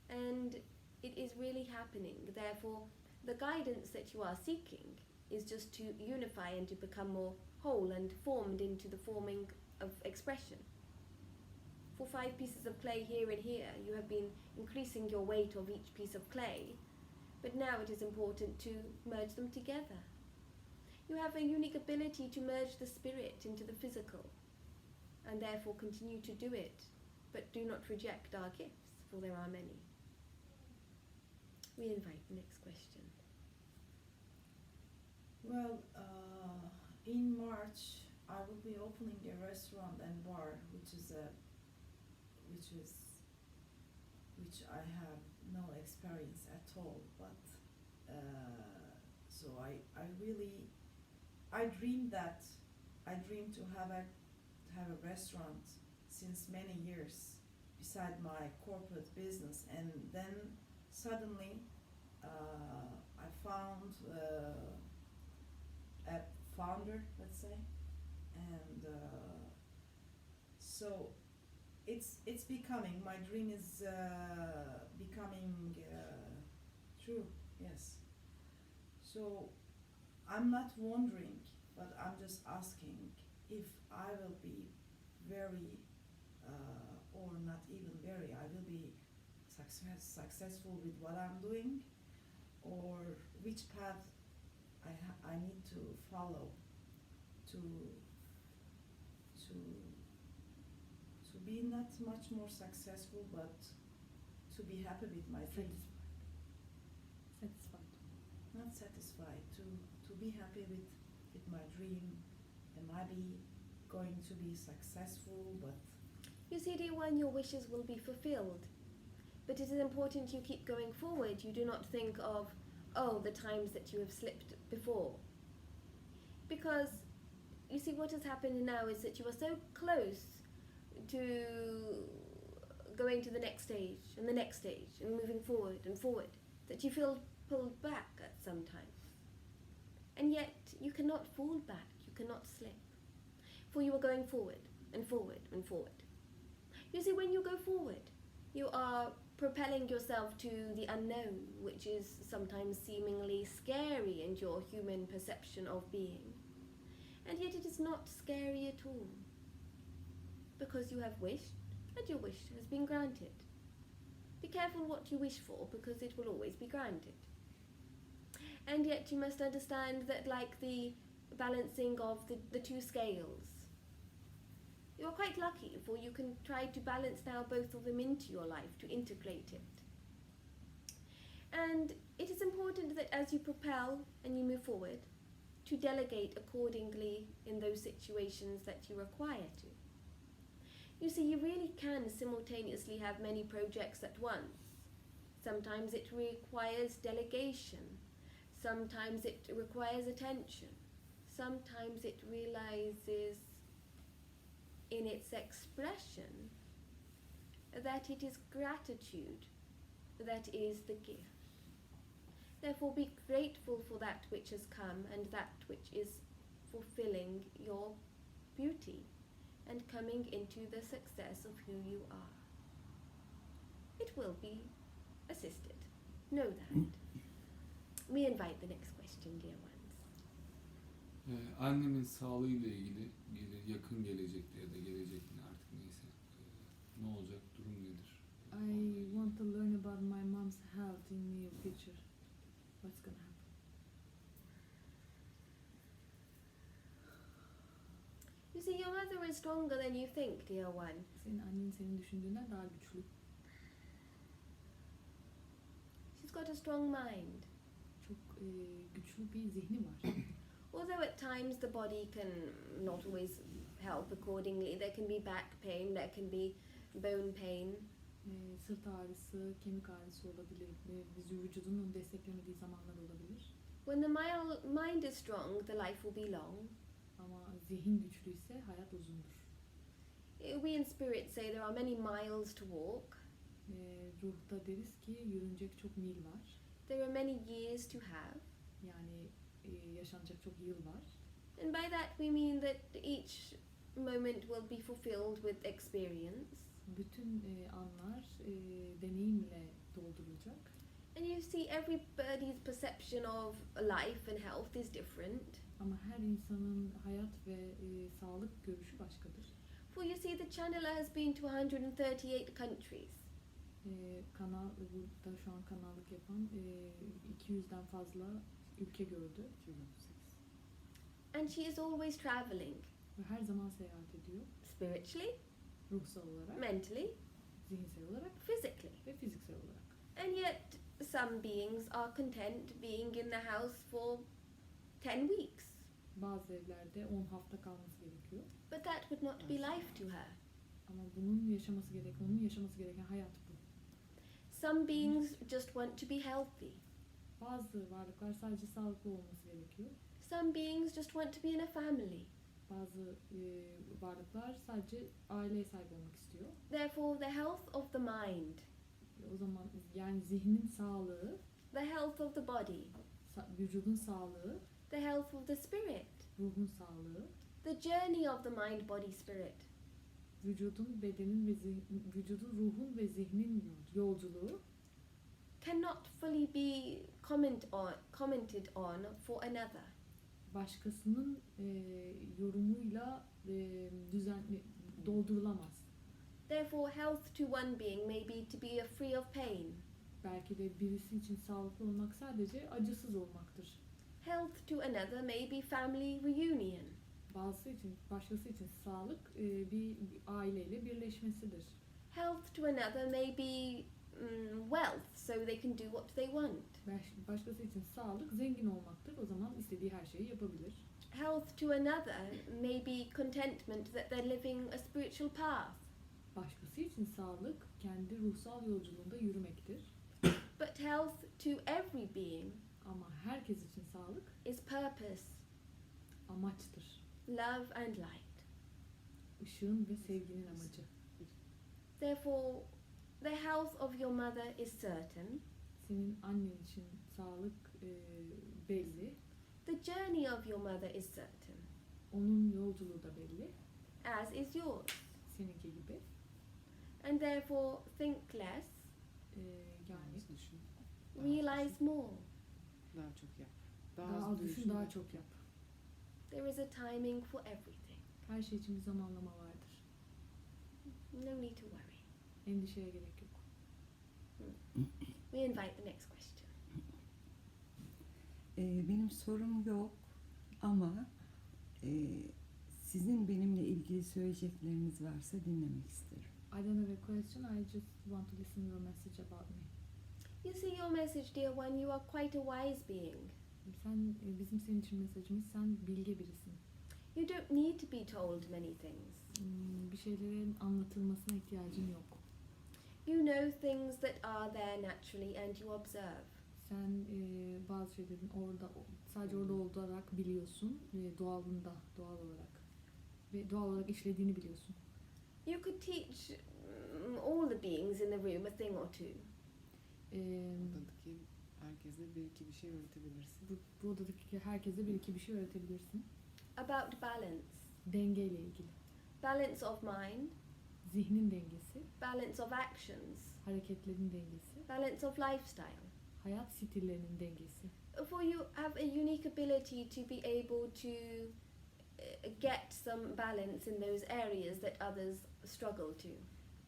And it is really happening. Therefore, the guidance that you are seeking is just to unify and to become more whole and formed into the forming of expression. For 5 pieces of clay here and here, you have been increasing your weight of each piece of clay, but now it is important to merge them together. You have a unique ability to merge the spirit into the physical, and therefore continue to do it, but do not reject our gifts, for there are many. We invite the next question. Well, in March, I will be opening a restaurant and bar, which I have no experience at all. But so I dream to have a restaurant since many years beside my corporate business, and then suddenly I found a founder, let's say, and so it's becoming, my dream is becoming true. Yes. So I'm not wondering, but I'm just asking if I will be very or not even very, I will be successful with what I'm doing, or which path I need to follow to be not much more successful, but to be happy with my dream. Satisfied. Not satisfied, to be happy with my dream. Am I going to be successful? But You see, dear one, your wishes will be fulfilled. But it is important you keep going forward. You do not think of, the times that you have slipped before. Because, you see, what has happened now is that you are so close to going to the next stage and the next stage and moving forward and forward that you feel pulled back at some times. And yet you cannot fall back, you cannot slip, for you are going forward and forward and forward. You see, when you go forward, you are propelling yourself to the unknown, which is sometimes seemingly scary in your human perception of being. And yet it is not scary at all, because you have wished, and your wish has been granted. Be careful what you wish for, because it will always be granted. And yet you must understand that, like the balancing of the two scales, you are quite lucky, for you can try to balance now both of them into your life, to integrate it. And it is important that as you propel and you move forward, to delegate accordingly in those situations that you require to. You see, you really can simultaneously have many projects at once. Sometimes it requires delegation. Sometimes it requires attention. Sometimes it realizes in its expression that it is gratitude that is the gift. Therefore, be grateful for that which has come and that which is fulfilling your beauty and coming into the success of who you are. It will be assisted. Know that. We invite the next question, dear ones. Annemin sağlığıyla ilgili yakın gelecekte ya da gelecekte artık neyse ne olacak, durum nedir? I want to learn about my mom's health in near future. What's gonna happen? You see, your mother is stronger than you think, dear one. Senin annen senin düşündüğünden daha güçlü. She's got a strong mind. Çok güçlü bir zihni var. Although at times the body can not always help accordingly. There can be back pain, there can be bone pain. Sırt ağrısı, kemik ağrısı olabilir. Vücudun onu desteklemediği zamanlar olabilir. When the mind is strong, the life will be long. Ama zihin güçlüyse hayat uzundur. We in spirit say there are many miles to walk. Ruhta deriz ki yürünecek çok mil var. There are many years to have. Yani yaşanacak çok yıl var. And by that we mean that each moment will be fulfilled with experience. Bütün anlar deneyimle doldurulacak. And you see, everybody's perception of life and health is different. Ama her insanın hayat ve sağlık görüşü başkadır. For you see, the channeler has been to 138 countries. Kanal, burada şu an kanallık yapan 200'den fazla ülke gördü. And she is always traveling. Ve her zaman seyahat ediyor. Spiritually, Ruhsal olarak, mentally, zihinsel olarak physically. ve fiziksel olarak. And yet some beings are content being in the house for 10 weeks. Bazı evlerde 10 hafta kalması gerekiyor. But that would not be life to her. Ama onun yaşaması gereken hayat bu. Some beings just want to be healthy. Bazı varlıklar sadece sağlıklı olması gerekiyor. Some beings just want to be in a family. Bazı varlıklar sadece aileye sahip olmak istiyor. Therefore, the health of the mind, O zaman yani zihnin sağlığı, the health of the body, vücudun sağlığı, the health of the spirit, ruhun sağlığı, the journey of the mind, body, spirit, vücudun, bedenin ve vücudun, ruhun ve zihnin yolculuğu cannot fully be commented on for another. başkasının yorumuyla doldurulamaz. Therefore, health to one being may be to be free of pain. Belki de birisi için sağlıklı olmak sadece acısız olmaktır. Health to another may be family reunion. Başkası için sağlık bir aileyle birleşmesidir. Health to another may be wealth, so they can do what they want. Başkası için sağlık zengin olmaktır. O zaman istediği her şeyi yapabilir. Health to another may be contentment that they're living a spiritual path. Başkası için sağlık kendi ruhsal yolculuğunda yürümektir. But health to every being Ama herkes için sağlık is purpose, amaçtır. love and light. ışığın ve sevginin amacı. Therefore, the health of your mother is certain. Senin annen için sağlık belli. The journey of your mother is certain, Onun yolculuğu da belli. as is yours. Seninki gibi. And therefore, think less, Yani Düşün. realize more. Daha çok yap. daha az düşün, daha çok yap. There is a timing for everything. Her şey için bir zamanlama vardır. No need to worry. Endişeye gerek yok. We invite the next question. Benim sorum yok ama sizin benimle ilgili söyleyecekleriniz varsa dinlemek isterim. I don't have a question, I just want to listen to your message about me. You see, your message, dear one, you are quite a wise being. Sen, bizim senin için mesajımız, sen bilge birisin. You don't need to be told many things. Bir şeylerin anlatılmasına ihtiyacın yok. You know things that are there naturally and you observe. Sen bazı şeylerin sadece orada olarak biliyorsun ve doğal olarak işlediğini biliyorsun. You could teach all the beings in the room a thing or two. Buradaki herkese bir iki bir şey öğretebilirsin. Bu odadaki herkese bir iki bir şey öğretebilirsin. About balance. Dengeyle ilgili. Balance of mind, Zihnin dengesi, balance of actions, hareketlerin dengesi, balance of lifestyle. hayat stillerinin dengesi. For you have a unique ability to be able to get some balance in those areas that others struggle to.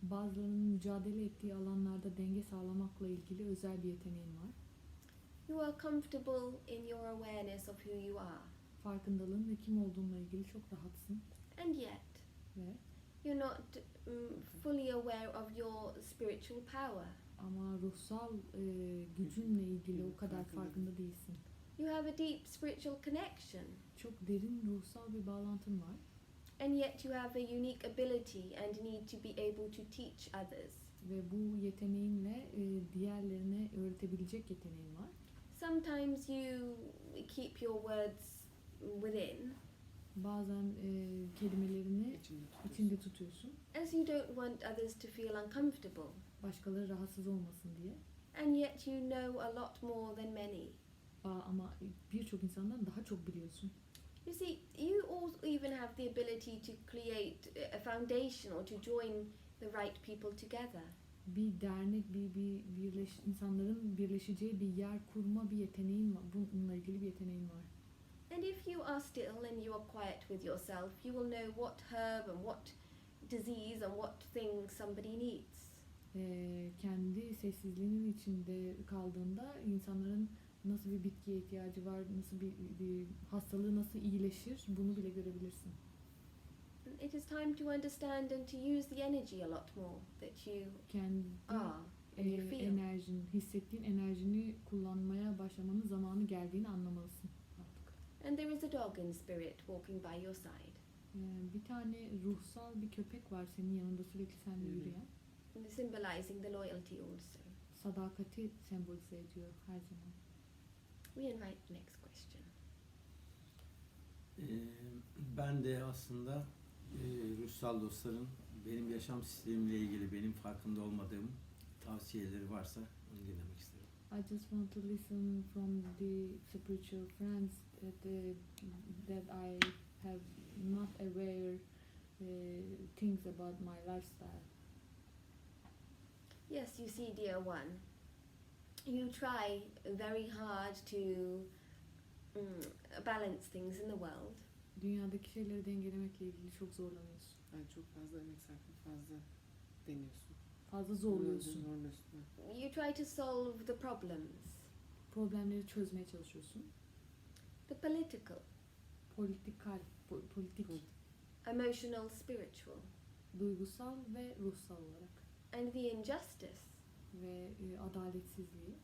Bazılarının mücadele ettiği alanlarda denge sağlamakla ilgili özel bir yeteneğin var. You are comfortable in your awareness of who you are. Farkındalığın ve kim olduğunla ilgili çok rahatsın And yet, ve you're not fully aware of your spiritual power. ama ruhsal gücünle ilgili o kadar farkında değilsin. You have a deep spiritual connection. Çok derin ruhsal bir bağlantın var And yet you have a unique ability and need to be able to teach others. ve bu yeteneğinle diğerlerine öğretebilecek yeteneğin var. Sometimes you keep your words within, Bazen kelimelerini içinde tutuyorsun. as you don't want others to feel uncomfortable. Başkaları rahatsız olmasın diye. And yet you know a lot more than many. Ama birçok insandan daha çok biliyorsun. You see, you also even have the ability to create a foundation or to join the right people together. Bir dernek, insanların birleşeceği bir yer kurma bir yeteneğin var. Bununla ilgili bir yeteneğin var. And if you are still and you are quiet with yourself, you will know what herb and what disease and what thing somebody needs. Kendi sessizliğinin içinde kaldığında insanların nasıl bir bitkiye ihtiyacı var, nasıl bir hastalığı nasıl iyileşir bunu bile görebilirsin. It is time to understand and to use the energy a lot more that you Kendi are and you feel. hissettiğin enerjini kullanmaya başlamanın zamanı geldiğini anlamalısın artık. And there is a dog in spirit walking by your side, Bir tane ruhsal bir köpek var senin yanında sürekli seninle yürüyen. symbolizing the loyalty also. Sadakati sembolize ediyor her zaman. We invite the next question. Ben de aslında ruhsal dostların benim yaşam sistemimle ilgili benim farkında olmadığım tavsiyeleri varsa onu dinlemek isterim. I just want to listen from the spiritual friends that I have not aware things about my lifestyle. Yes, you see, dear one, you try very hard to balance things in the world. Dünyadaki şeyleri dengelemekle ilgili çok zorlanıyorsun. Yani çok fazla emek sarf, fazla deniyorsun. Fazla zorluyorsun. Zorluyorsun. You try to solve the problems, Problemleri çözmeye çalışıyorsun. the political, politik, emotional, spiritual, duygusal ve ruhsal olarak and the injustice. ve adaletsizliği.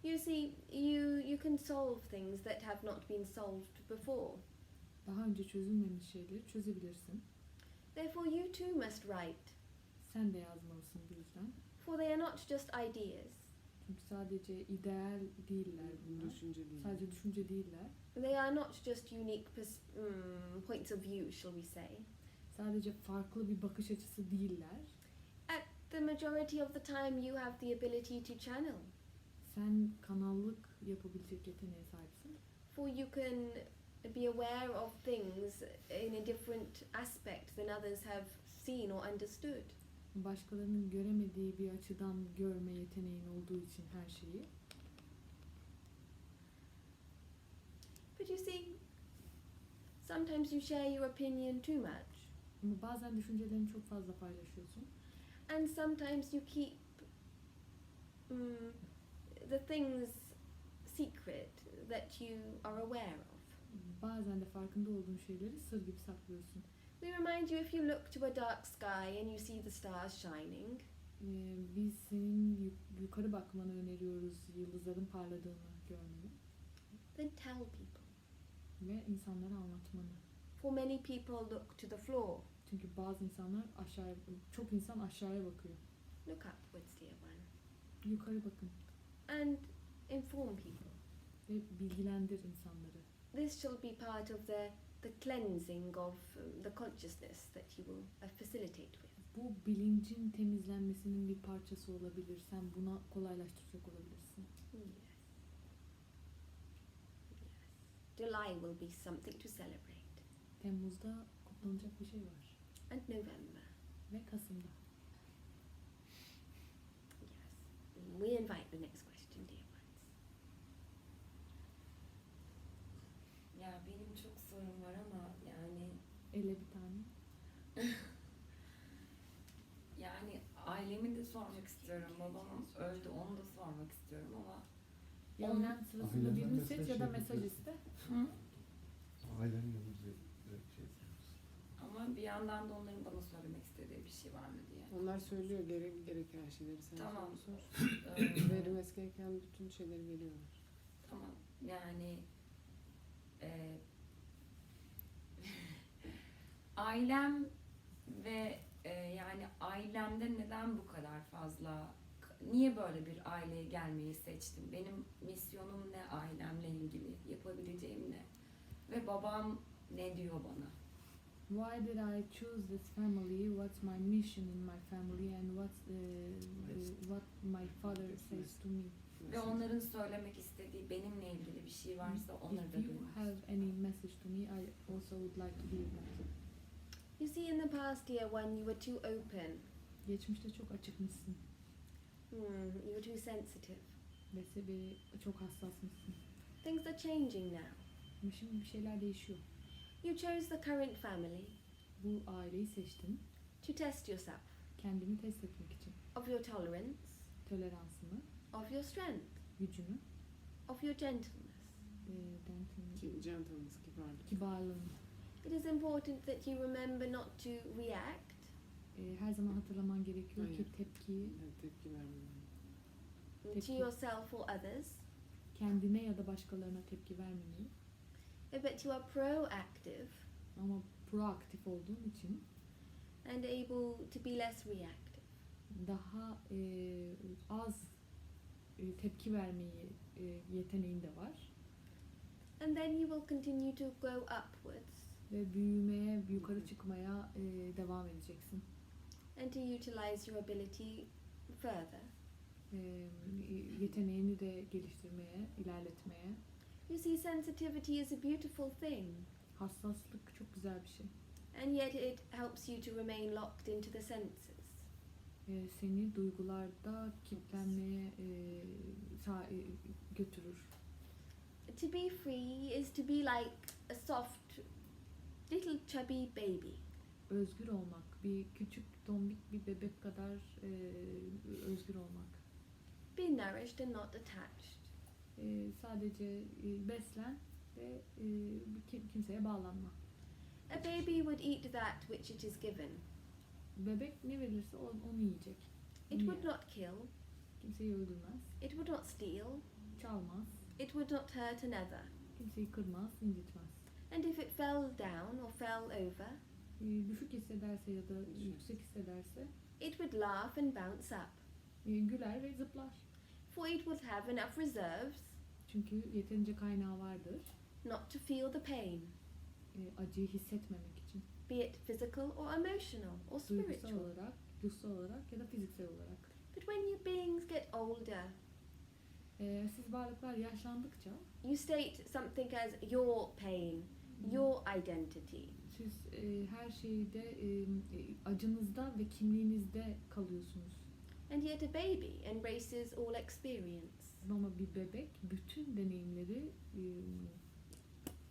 You see, you can solve things that have not been solved before. Daha önce çözülmemiş şeyleri çözebilirsin. Therefore, you too must write, Sen de yazmalısın bu yüzden. for they are not just ideas. Çünkü sadece ideal değiller bunlar. Düşünce değil. Sadece düşünce değiller. They are not just unique points of view, shall we say. sadece farklı bir bakış açısı değiller. At the majority of the time, you have the ability to channel. Sen kanallık yapabilecek yeteneğe sahipsin. For you can be aware of things in a different aspect than others have seen or understood. Başkalarının göremediği bir açıdan görme yeteneğin olduğu için her şeyi. But you see, sometimes you share your opinion too much, Ama bazen düşüncelerini çok fazla paylaşıyorsun. and sometimes you keep the things secret that you are aware of. Bazen de farkında olduğun şeyleri sır gibi saklıyorsun. We remind you, if you look to a dark sky and you see the stars shining, Biz senin yukarı bakmanı öneriyoruz, yıldızların parladığını görmeni then tell people. ve insanlara anlatmanı. For many people, look to the floor. Çünkü bazı insanlar çok insan aşağıya bakıyor. Look upwards, dear one, Yukarı bakın and inform people. ve bilgilendir insanları. This shall be part of the cleansing of the consciousness that you will facilitate with. Bu bilincin temizlenmesinin bir parçası olabilir. Sen buna kolaylaştıracak olabilirsin. Yes. July will be something to celebrate, Temmuz'da kutlanacak bir şey var. and November. Ve Kasım'da. Yes. We invite the next question, dear ones. Ya benim çok sorum var ama yani Ele bir tane. yani ailemi de sormak istiyorum. Babam öldü, onu da sormak istiyorum ama Ya Onun- önem sırasında Ailenden birini mesela seç ya da şey mesaj yapıyorsun. iste. Ailenin yanımızda şey yapıyoruz. ama bir yandan da onların bana söylemek istediği bir şey var mı diye. Onlar söylüyor gereken şeyleri, sen Tamam. sor. Ee, Verilmesi gereken bütün şeyleri veriyorlar. Tamam. Yani ailem ve yani ailemde neden bu kadar fazla, niye böyle bir aileye gelmeyi seçtim? Benim misyonum ne ailemle ilgili, yapabileceğim ne? Ve babam ne diyor bana? Why did I choose this family? What's my mission in my family and what my father says to me? Ve onların söylemek istediği benimle ilgili bir şey varsa onları da If you duymak have istiyorum. any message to me, I also would like to hear that. You see, in the past, dear one, you were too open. Geçmişte çok açıkmışsın You were too sensitive. ve çok hassasmışsın. Things are changing now. Ama şimdi bir şeyler değişiyor. You chose the current family Bu aileyi seçtin. to test yourself, Kendini test etmek için. of your tolerance, Toleransını, of your strength, gücünü, of your gentleness. Gentleness, kibarlık. Kibarlığını. It is important that you remember not to react, Her zaman hatırlaman gerekiyor ki Aynen. tepkiyi Tepki vermiyorum. to Tepki. yourself or others, kendine ya da başkalarına tepki vermemeyi. but you are proactive Ama proaktif olduğun için and able to be less reactive. daha az tepki vermeyi yeteneğin de var. And then you will continue to grow upwards Ve büyümeye, yukarı çıkmaya devam edeceksin. and to utilize your ability further. Yeteneğini de geliştirmeye, ilerletmeye. You see, sensitivity is a beautiful thing, Hassaslık çok güzel bir şey. and yet it helps you to remain locked into the senses. Seni duygularda kilitlenmeye götürür. To be free is to be like a soft, little chubby baby. Özgür olmak, bir küçük tombik bir bebek kadar özgür olmak. Be nourished and not attached. Sadece beslen ve kimseye bağlanma. A baby would eat that which it is given. Bebek ne verirse onu yiyecek. It Onu would yer. not kill, Kimseyi öldürmez, it would not steal, çalmaz, it would not hurt another. kimseyi kırmaz, incitmez. And if it fell down or fell over, Düşük hissederse ya da yüksek hissederse it would laugh and bounce up, güler ve zıplar. for it would have enough reserves Çünkü yeterince kaynağı vardır not to feel the pain, acıyı hissetmemek için. be it physical or emotional or Duygusal spiritual. olarak, ruhsal olarak ya da fiziksel olarak. But when you beings get older, Siz varlıklar yaşlandıkça you state something as your pain, your identity. siz her şeyde acınızda ve kimliğinizde kalıyorsunuz. And yet a baby embraces all experience. Ama bir bebek bütün deneyimleri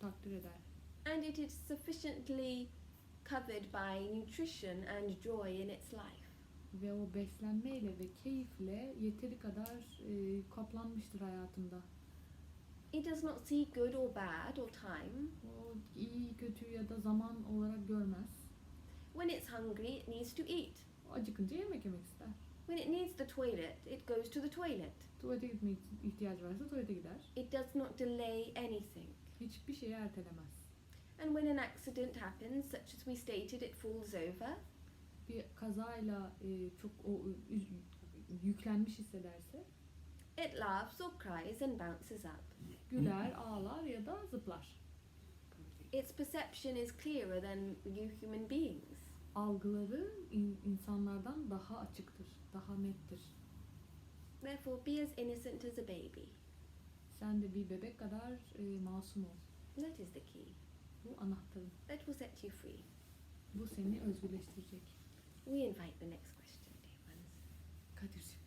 takdir eder. And it is sufficiently covered by nutrition and joy in its life. Ve o beslenmeyle ve keyifle yeteri kadar kaplanmıştır hayatında. It does not see good or bad or time. O iyi, kötü ya da zaman olarak görmez. When it's hungry, it needs to eat. O acıkınca yemek ister. When it needs the toilet, it goes to the toilet. Tuvalete gitmeye ihtiyacı varsa tuvalete gider. It does not delay anything. Hiçbir şeyi ertelemez. And when an accident happens, such as we stated, it falls over, Bir kazayla çok yüklenmiş hissederse it laughs or cries and bounces up. güler, ağlar ya da zıplar. Its perception is clearer than you human beings. Algıları insanlardan daha açıktır, daha nettir. Therefore, be as innocent as a baby. Sen de bir bebek kadar masum ol. That is the key. Bu anahtarın. That will set you free. Bu seni özgürleştirecek. We invite the next question, dear ones. Kadir'cim.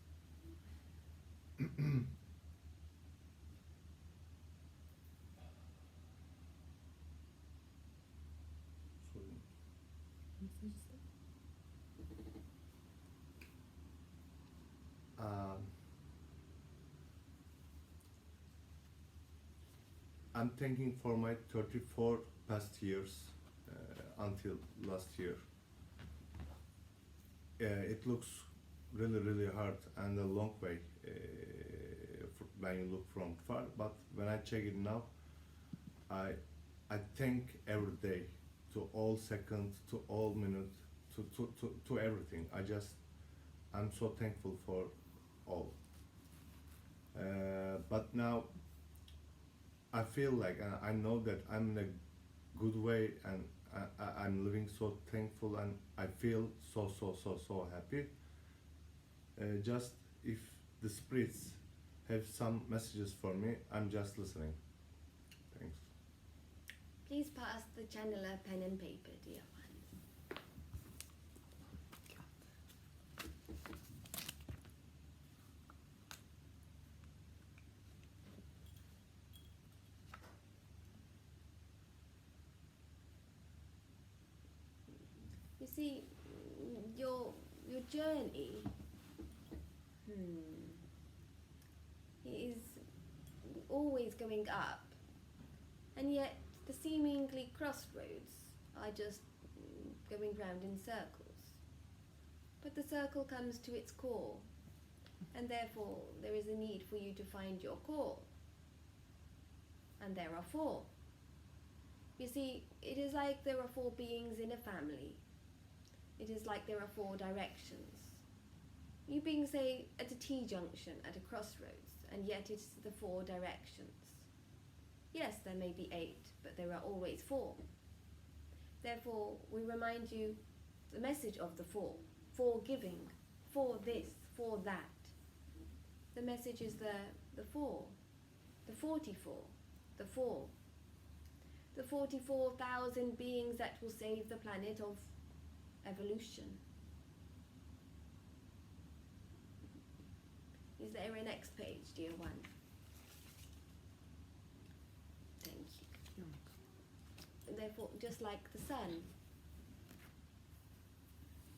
Sorun. Mesaj iste. I'm thinking for my 34 past years until last year. It looks really hard and a long way when you look from far. But when I check it now, I think every day, to all seconds, to all minutes, to everything. I'm so thankful for all. But now I feel like I know that I'm in a good way, and I'm living so thankful, and I feel so happy. Just if the spirits have some messages for me, I'm just listening. Thanks. Please pass the channeler pen and paper, dear ones. You see, your journey is always going up, and yet the seemingly crossroads are just going round in circles. But the circle comes to its core, and therefore there is a need for you to find your core. And there are four. You see, it is like there are four beings in a family. It is like there are four directions. You being, say, at a T-junction, at a crossroads, and yet it's the four directions. Yes, there may be 8, but there are always 4. Therefore, we remind you the message of the 4. For giving, for this, for that. The message is the 4, the 44, the 4. The 44,000 beings that will save the planet of evolution. Is there a next page, dear one? Thank you. And therefore, just like the sun,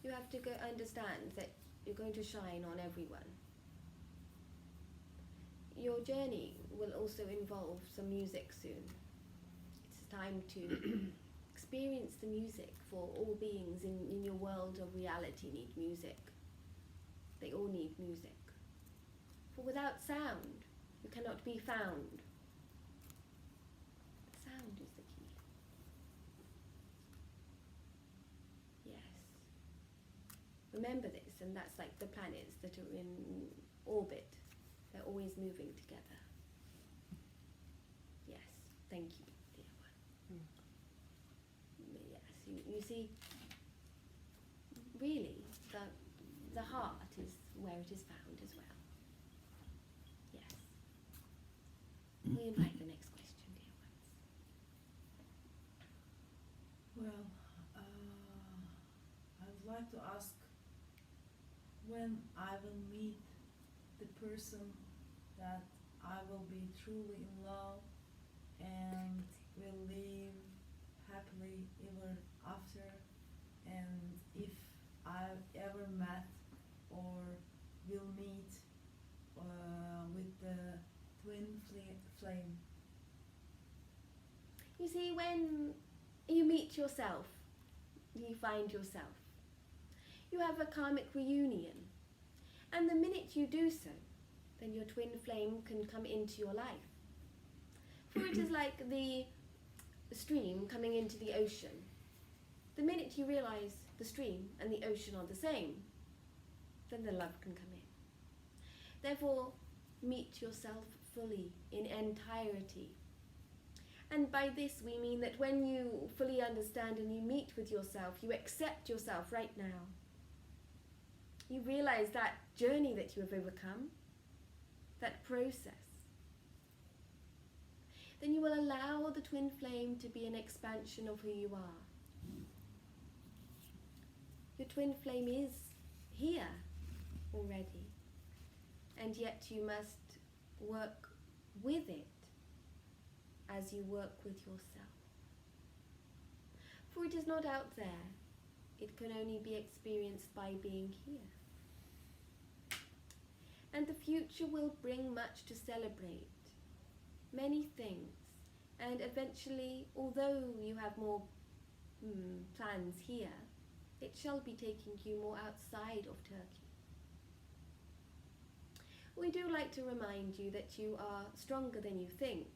you have to understand that you're going to shine on everyone. Your journey will also involve some music soon. It's time to experience the music, for all beings in your world of reality need music. They all need music. For without sound, you cannot be found. Sound is the key. Yes. Remember this, and that's like the planets that are in orbit. They're always moving together. Yes, thank you, dear one. Yes, You see, really, the heart is where it is found as well. Yes. We invite the next question, dear ones. Well, I would like to ask when I will meet the person that I will be truly in love and will live happily ever after, and if I've ever met or will meet with the twin flame. You see, when you meet yourself, you find yourself. You have a karmic reunion, and the minute you do so, then your twin flame can come into your life. For it is like the stream coming into the ocean. The minute you realize the stream and the ocean are the same, then the love can come in. Therefore, meet yourself fully, in entirety. And by this we mean that when you fully understand and you meet with yourself, you accept yourself right now. You realize that journey that you have overcome, that process. Then you will allow the twin flame to be an expansion of who you are. Your twin flame is here already, and yet you must work with it as you work with yourself. For it is not out there, it can only be experienced by being here. And the future will bring much to celebrate, many things, and eventually, although you have more plans here, it shall be taking you more outside of Turkey. We do like to remind you that you are stronger than you think,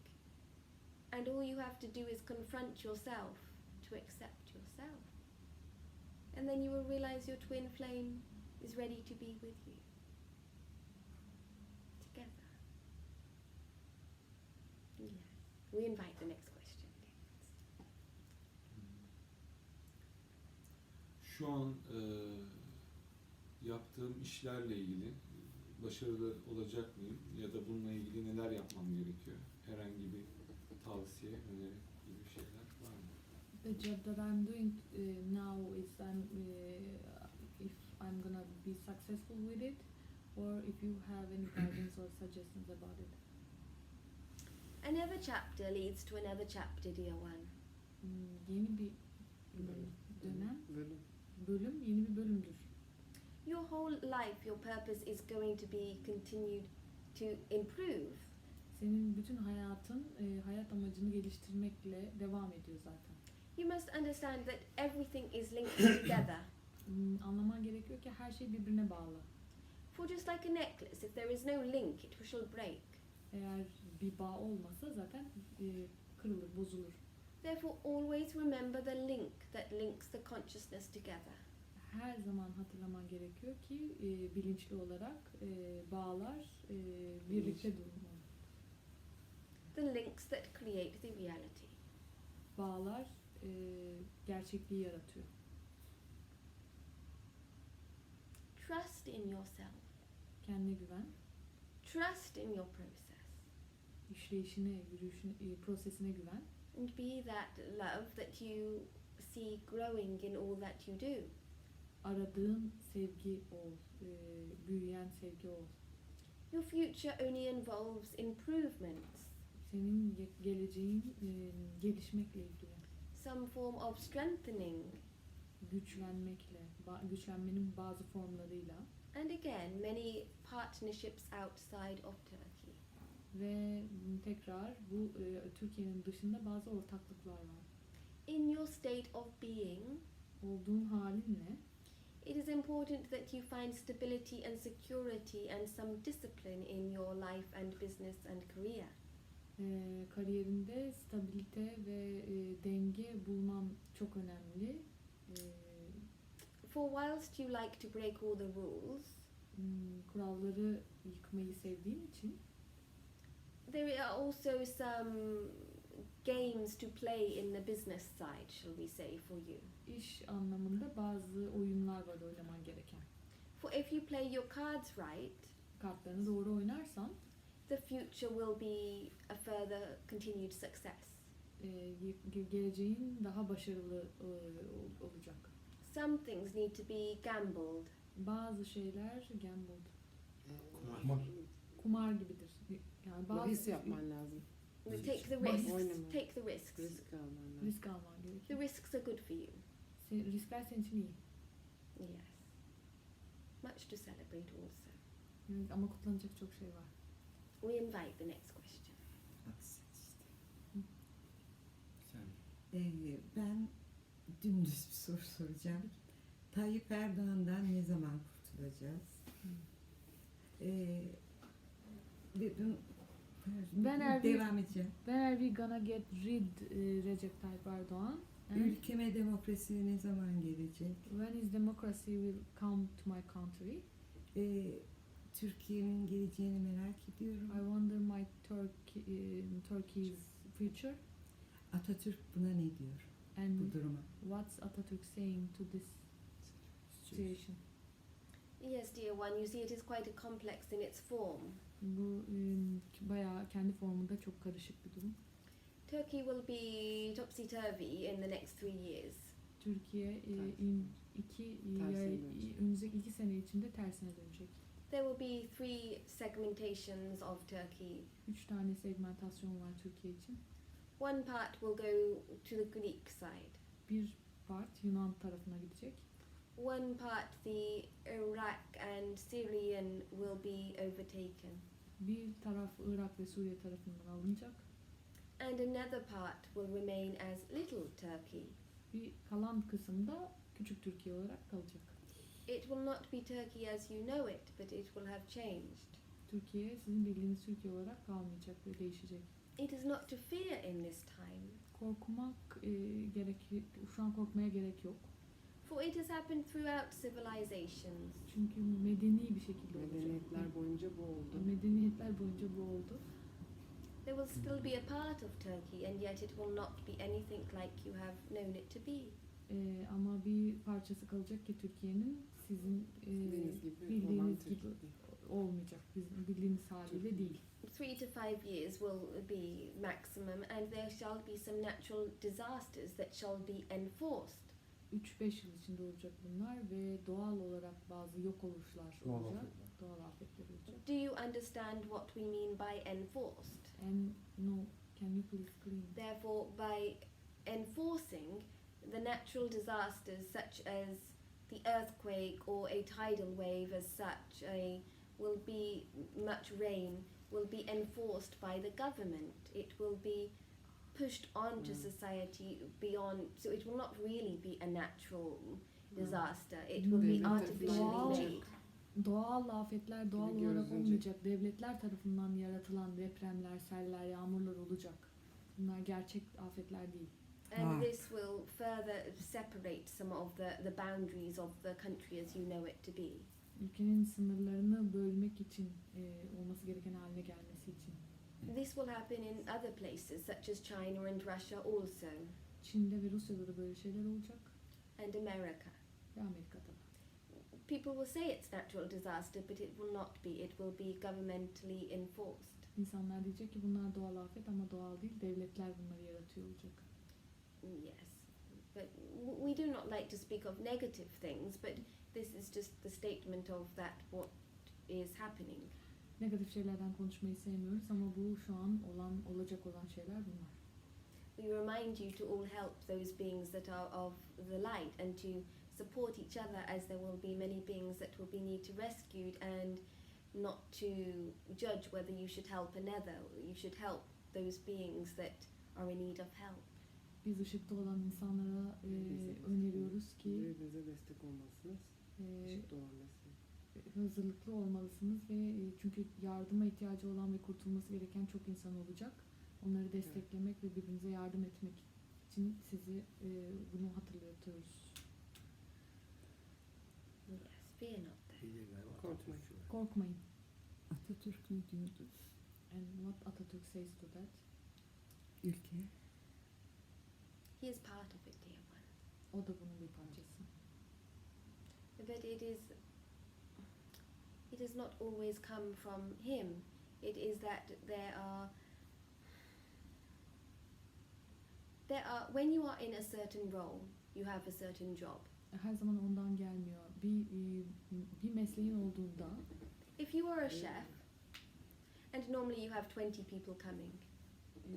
and all you have to do is confront yourself to accept yourself. And then you will realize your twin flame is ready to be with you. Together. Yes. We invite the next question. Şu an yaptığım işlerle ilgili başarılı olacak mıyım ya da bununla ilgili neler yapmam gerekiyor? Herhangi bir tavsiye, öneri gibi şeyler var mı? The job that I'm doing now is if I'm gonna be successful with it, or if you have any guidance or suggestions about it. Another chapter leads to another chapter, dear one. Yeni bir dönem, bölüm yeni bir bölümdür. Your whole life, your purpose is going to be continued to improve. Senin bütün hayatın hayat amacını geliştirmekle devam ediyor zaten. You must understand that everything is linked together. Anlaman gerekiyor ki her şey birbirine bağlı. For just like a necklace, if there is no link, it shall break. Eğer bir bağ olmasa zaten kırılır, bozulur. Therefore, always remember the link that links the consciousness together. Her zaman hatırlaman gerekiyor ki bilinçli olarak bağlar birlikte durmalı. The links that create the reality. Bağlar gerçekliği yaratıyor. Trust in yourself. Kendine güven. Trust in your process. İşleyişine, yürüyüşüne, prosesine güven. And be that love that you see growing in all that you do. Aradığın sevgi ol, büyüyen sevgi ol. Your future only involves improvements. Senin geleceğin gelişmekle ilgili. Some form of strengthening. Güçlenmekle, güçlenmenin bazı formlarıyla. And again, many partnerships outside of Turkey. Ve tekrar bu Türkiye'nin dışında bazı ortaklıklar var. In your state of being, olduğun halinle, it is important that you find stability and security and some discipline in your life and business and career. Kariyerinde stabilite ve denge bulman çok önemli. For whilst you like to break all the rules, kuralları yıkmayı sevdiğin için, there are also some games to play in the business side, shall we say, for you. İş anlamında bazı oyunlar var oynaman gereken. For if you play your cards right, Kartlarını doğru oynarsan the future will be a further continued success. Geleceğin daha başarılı olacak. Some things need to be gambled. Bazı şeyler gambled, Kumar. kumar gibidir. Yani Bahis yapman lazım. Take the Bahis risks. oynamak. Take the risks. Risk alman lazım. risk alman The gerekiyor. risks are good for you. Riskler senin için iyi. Yes. Much to celebrate also. Evet, ama kutlanacak çok şey var. We invite the next question. Aksi işte. Sen Ben dümdüz bir soru soracağım. Tayyip Erdoğan'dan ne zaman kurtulacağız? Ve Ben devam edeceğim. When are we gonna get rid Recep Tayyip Erdoğan? And Ülkeme demokrasi ne zaman gelecek? when is democracy will come to my country? Türkiye'nin geleceğini merak ediyorum. I wonder my Turkey's future Atatürk buna ne diyor? and Bu duruma. what's Atatürk saying to this situation? Yes, dear one, you see it is quite a complex in its form. Bu bayağı kendi formunda çok karışık bir durum. Turkey will be topsy-turvy in the next 3 years. Türkiye dönecek. önümüzdeki 2 sene içinde tersine dönecek. There will be 3 segmentations of Turkey. 3 tane segmentasyon var Türkiye için. One part will go to the Greek side. Bir part Yunan tarafına gidecek. One part, the Iraq and Syrian will be overtaken. Bir taraf Irak ve Suriye tarafından alınacak. And another part will remain as Little Turkey. Bir kalan kısımda küçük Türkiye olarak kalacak. It will not be Turkey as you know it, but it will have changed. Türkiye sizin bildiğiniz Türkiye olarak kalmayacak ve değişecek. It is not to fear in this time, Korkmak şu an korkmaya gerek yok. for it has happened throughout civilizations. Çünkü medeni bir şekilde olacak. Medeniyetler boyunca bu oldu. Medeniyetler boyunca bu oldu. There will still be a part of Turkey, and yet it will not be anything like you have known it to be. Ama bir parçası kalacak ki Türkiye'nin sizin Bildiğiniz gibi olan bildiğiniz gibi Türkiye. olmayacak. Bizim bildiğiniz haliyle değil. 3 to 5 years will be maximum, and there shall be some natural disasters that shall be enforced. 3-5 yıl içinde olacak bunlar ve doğal olarak bazı yok oluşlar Doğal olacak. afetler. Doğal afetler olacak. Do you understand what we mean by enforced? And no, can you please clean? Therefore, by enforcing, the natural disasters such as the earthquake or a tidal wave as such, will be much rain, will be enforced by the government. It will be pushed on to society beyond, so it will not really be a natural disaster. It will be Devlet artificially tarafından made. Doğal afetler doğal Gibi olarak gözünce. olmayacak. Devletler tarafından yaratılan depremler, seller, yağmurlar olacak. Bunlar gerçek afetler değil. And this will further separate some of the boundaries of the country as you know it to be. Ülkenin sınırlarını bölmek için olması gereken haline gelmesi için. This will happen in other places such as China and Russia also, Çin'de ve Rusya'da da böyle şeyler olacak and America. ve Amerika'da da. People will say it's natural disaster, but it will not be. It will be governmentally enforced. İnsanlar diyecek ki bunlar doğal afet ama doğal değil, devletler bunları yaratıyor olacak. Yes, but we do not like to speak of negative things, but this is just the statement of that what is happening. Negatif şeylerden konuşmayı sevmiyoruz ama bu şu an olacak olan şeyler bunlar. We remind you to all help those beings that are of the light and to support each other, as there will be many beings that will be need to rescued, and not to judge whether you should help another. You should help those beings that are in need of help. Biz ışıkta olan insanlara öneriyoruz ki Birbirinize destek olmalısınız. e, Işıkta olan destek. hazırlıklı olmalısınız ve çünkü yardıma ihtiyacı olan ve kurtulması gereken çok insan olacak. Onları desteklemek ve birbirinize yardım etmek için sizi bunu hatırlatıyoruz. Yes, fear not. bir de galiba Korkmayın. Atatürkçü var. Korkmayın. Atatürk ne diyordu? And what Atatürk says to that? Ülke. He is part of it, dear one. O da bunun bir parçası. But it has not always come from him. It is that there are when you are in a certain role, you have a certain job. Her zaman ondan gelmiyor. Bir mesleğin olduğunda, If you are a chef, and normally you have 20 people coming,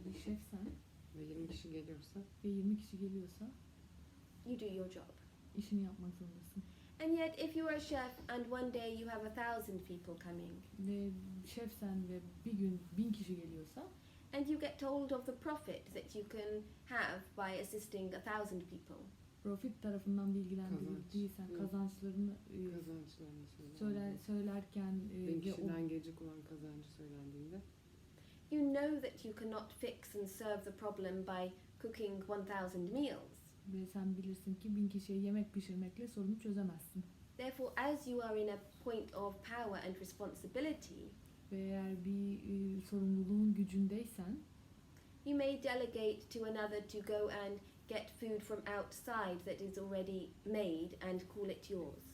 bir şefsen Ve 20 kişi geliyorsa ve 20 kişi geliyorsa you do your job. işini yapmak zorundasın. And yet, if you are a chef and one day you have 1,000 people coming, Ve şefsen ve bir gün 1000 kişi geliyorsa and you get told of the profit that you can have by assisting 1,000 people, profit tarafından bilgilendirilirsen Kazanç. kazançlarını kazançlarını söyler. söylerken 1000 ve kişiden gelecek olan kazancı söylendiğinde you know that you cannot fix and serve the problem by cooking 1,000 meals. ve sen bilirsin ki 1000 kişiye yemek pişirmekle sorunu çözemezsin. Therefore, as you are in a point of power and responsibility, Ve eğer bir sorumluluğun gücündeysen you may delegate to another to go and get food from outside that is already made and call it yours.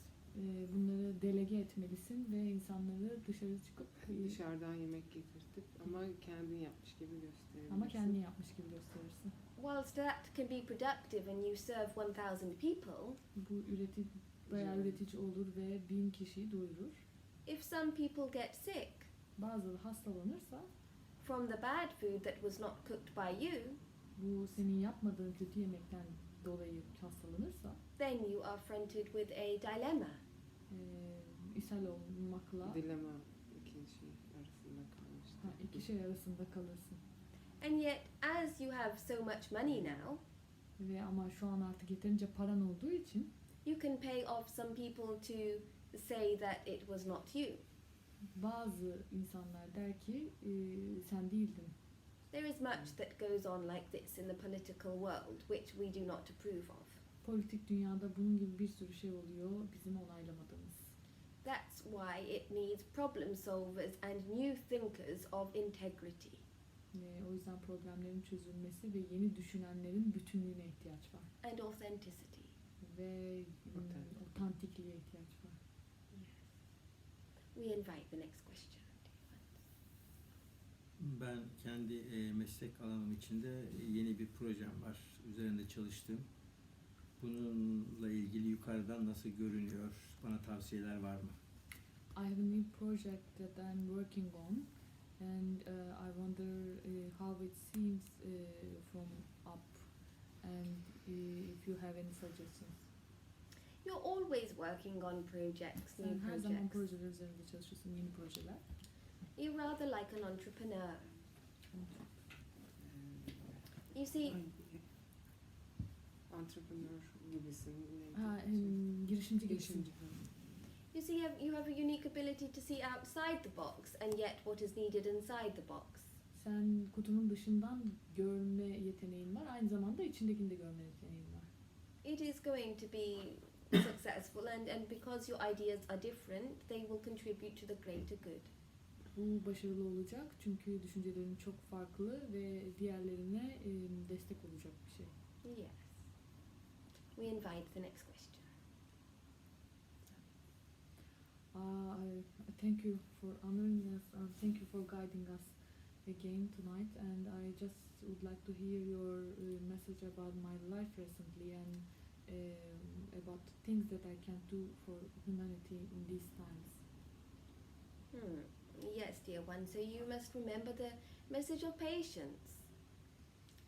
bunları delege etmelisin ve insanları dışarı çıkıp dışarıdan yemek getirtip ama kendin yapmış gibi gösterebilirsin. ama kendin yapmış gibi gösterirsin. Whilst that can be productive and you serve 1,000 people, Bu bayağı üretici olur ve 1000 kişiyi doyurur. if some people get sick Bazıları hastalanırsa from the bad food that was not cooked by you, bu senin yapmadığın kötü yemekten dolayı hastalanırsa then you are fronted with a dilemma. ishal olmakla Dilema iki şey arasında kalmıştı. iki şey arasında kalırsın. And yet, as you have so much money now, Ve ama şu an artık yeterince paran olduğu için you can pay off some people to say that it was not you. bazı insanlar der ki sen değildin. There is much that goes on like this in the political world, which we do not approve of. Politik dünyada bunun gibi bir sürü şey oluyor bizim onaylamadığımız. That's why it needs problem solvers and new thinkers of integrity. O yüzden problemlerin çözülmesi ve yeni düşünenlerin bütünlüğüne ihtiyaç var. And authenticity. Ve otantikliğe ihtiyaç var. We invite the next question. Ben kendi meslek alanım içinde yeni bir projem var. Üzerinde çalıştım. Bununla ilgili yukarıdan nasıl görünüyor? Bana tavsiyeler var mı? I have a new project that I'm working on and I wonder how it seems from up and if you have any suggestions. You're always working on projects, Sen new her zaman projects. projeler üzerinde çalışıyorsun, yeni projeler. You're rather like an entrepreneur. You see, Entrepreneur gibisin. Girişimci gibisin. you see, you have a unique ability to see outside the box and yet what is needed inside the box. Sen kutunun dışından görme yeteneğin var, aynı zamanda içindekini de görme yeteneğin var. It is going to be successful, and because your ideas are different, they will contribute to the greater good. Bu başarılı olacak çünkü düşüncelerin çok farklı ve diğerlerine destek olacak bir şey. Yes. We invite the next question. Thank you for honoring us and thank you for guiding us again tonight, and I just would like to hear your message about my life recently and about the things that I can do for humanity in these times. Yes, dear one. So you must remember the message of patience.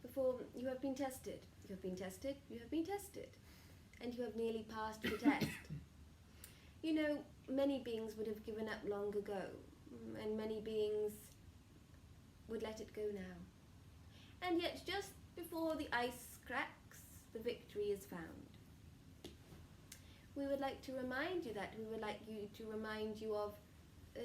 Before you have been tested, you have been tested, you have been tested, and you have nearly passed the test. You know, many beings would have given up long ago, and many beings would let it go now. And yet, just before the ice cracks, the victory is found. We would like to remind you that. We would like to remind you of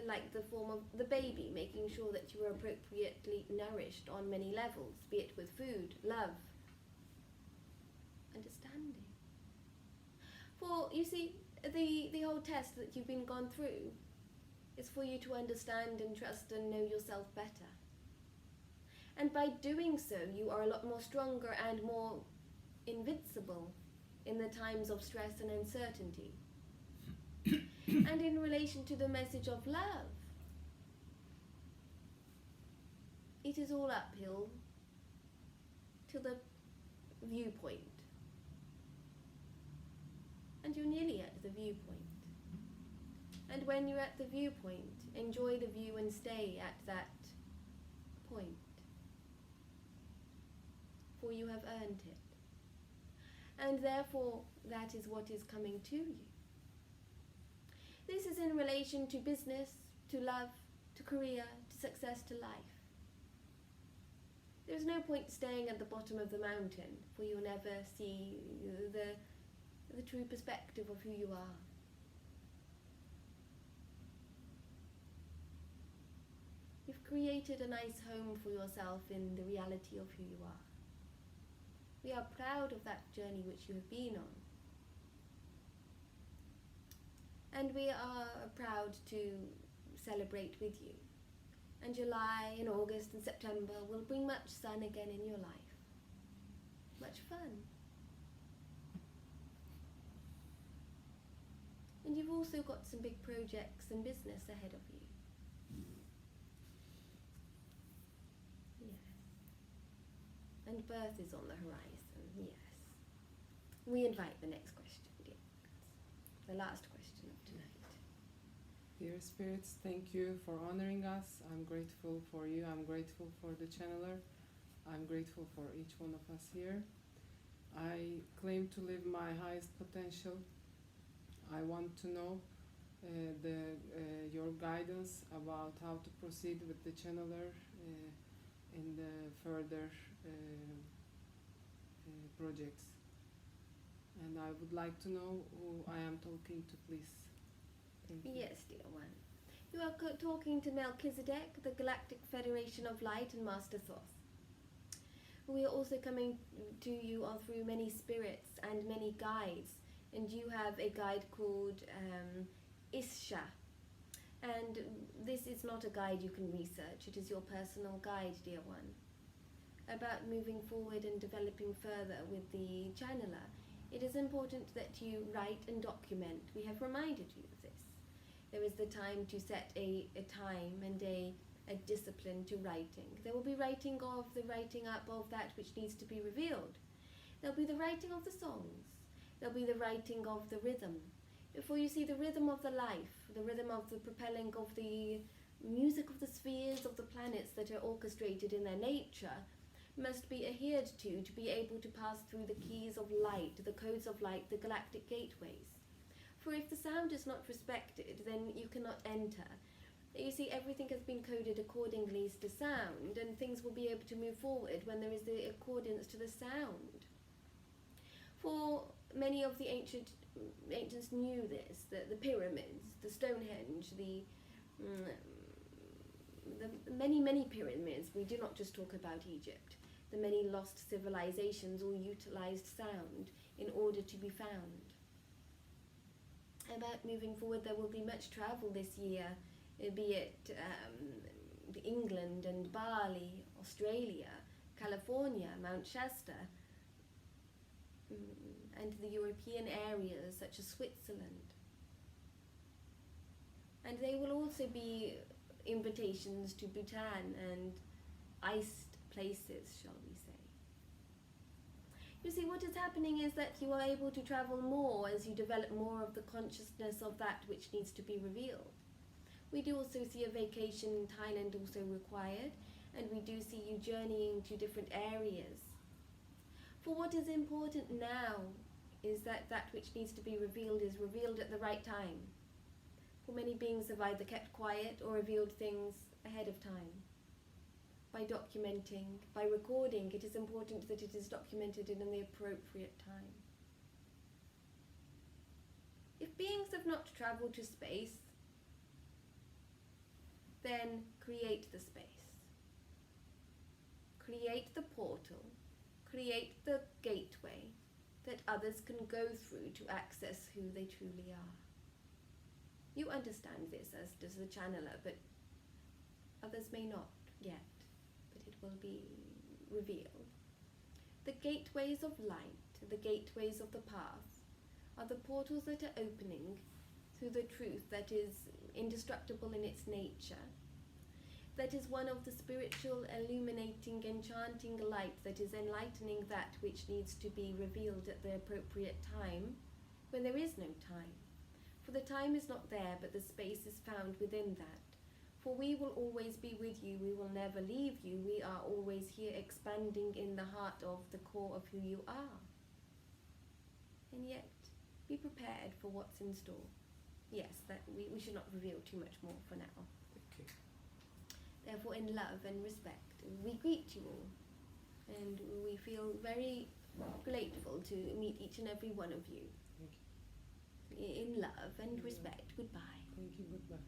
like the form of the baby, making sure that you are appropriately nourished on many levels, be it with food, love, understanding. For you see, the whole test that you've been gone through is for you to understand and trust and know yourself better. And by doing so, you are a lot more stronger and more invincible in the times of stress and uncertainty. And in relation to the message of love, it is all uphill to the viewpoint. And you're nearly at the viewpoint. And when you're at the viewpoint, enjoy the view and stay at that point. For you have earned it. And therefore, that is what is coming to you. This is in relation to business, to love, to career, to success, to life. There's no point staying at the bottom of the mountain, for you'll never see the true perspective of who you are. You've created a nice home for yourself in the reality of who you are. We are proud of that journey which you have been on. And we are proud to celebrate with you. And July and August and September will bring much sun again in your life. Much fun. And you've also got some big projects and business ahead of you. Yes. And birth is on the horizon, yes. We invite the next question, dear. The last question of tonight. Dear spirits, thank you for honoring us. I'm grateful for you. I'm grateful for the channeler. I'm grateful for each one of us here. I claim to live my highest potential. I want to know your guidance about how to proceed with the channeler in the further projects. And I would like to know who I am talking to, please. Thank you. Yes, dear one. You are talking to Melchizedek, the Galactic Federation of Light, and Master Thoth. We are also coming to you through many spirits and many guides, and you have a guide called Isha. And this is not a guide you can research, it is your personal guide, dear one, about moving forward and developing further with the channeler. It is important that you write and document. We have reminded you of this. There is the time to set a time and a discipline to writing. There will be writing up of that which needs to be revealed. There'll be the writing of the songs. There'll be the writing of the rhythm. For you see, the rhythm of the life, the rhythm of the propelling of the music of the spheres of the planets that are orchestrated in their nature must be adhered to be able to pass through the keys of light, the codes of light, the galactic gateways. For if the sound is not respected, then you cannot enter. You see, everything has been coded accordingly to sound, and things will be able to move forward when there is the accordance to the sound. For many of the ancients knew this, the pyramids, the Stonehenge, the many pyramids. We do not just talk about Egypt. The many lost civilizations all utilized sound in order to be found. About moving forward, there will be much travel this year, be it England and Bali, Australia, California, Mount Shasta, and the European areas such as Switzerland. And there will also be invitations to Bhutan and iced places, shall we say. You see, what is happening is that you are able to travel more as you develop more of the consciousness of that which needs to be revealed. We do also see a vacation in Thailand also required, and we do see you journeying to different areas. For what is important now is that that which needs to be revealed is revealed at the right time. For many beings have either kept quiet or revealed things ahead of time. By documenting, by recording, it is important that it is documented in the appropriate time. If beings have not travelled to space, then create the space. Create the portal, create the gateway that others can go through to access who they truly are. You understand this, as does the channeler, but others may not yet, but it will be revealed. The gateways of light the gateways of the path, are the portals that are opening through the truth that is indestructible in its nature, that is one of the spiritual, illuminating, enchanting light that is enlightening that which needs to be revealed at the appropriate time, when there is no time. For the time is not there, but the space is found within that. For we will always be with you, we will never leave you, we are always here expanding in the heart of the core of who you are. And yet, be prepared for what's in store. Yes, that we should not reveal too much more for now. Okay. Therefore, in love and respect, we greet you all. And we feel very grateful to meet each and every one of you. Thank you. In love and respect, goodbye. Thank you. Goodbye.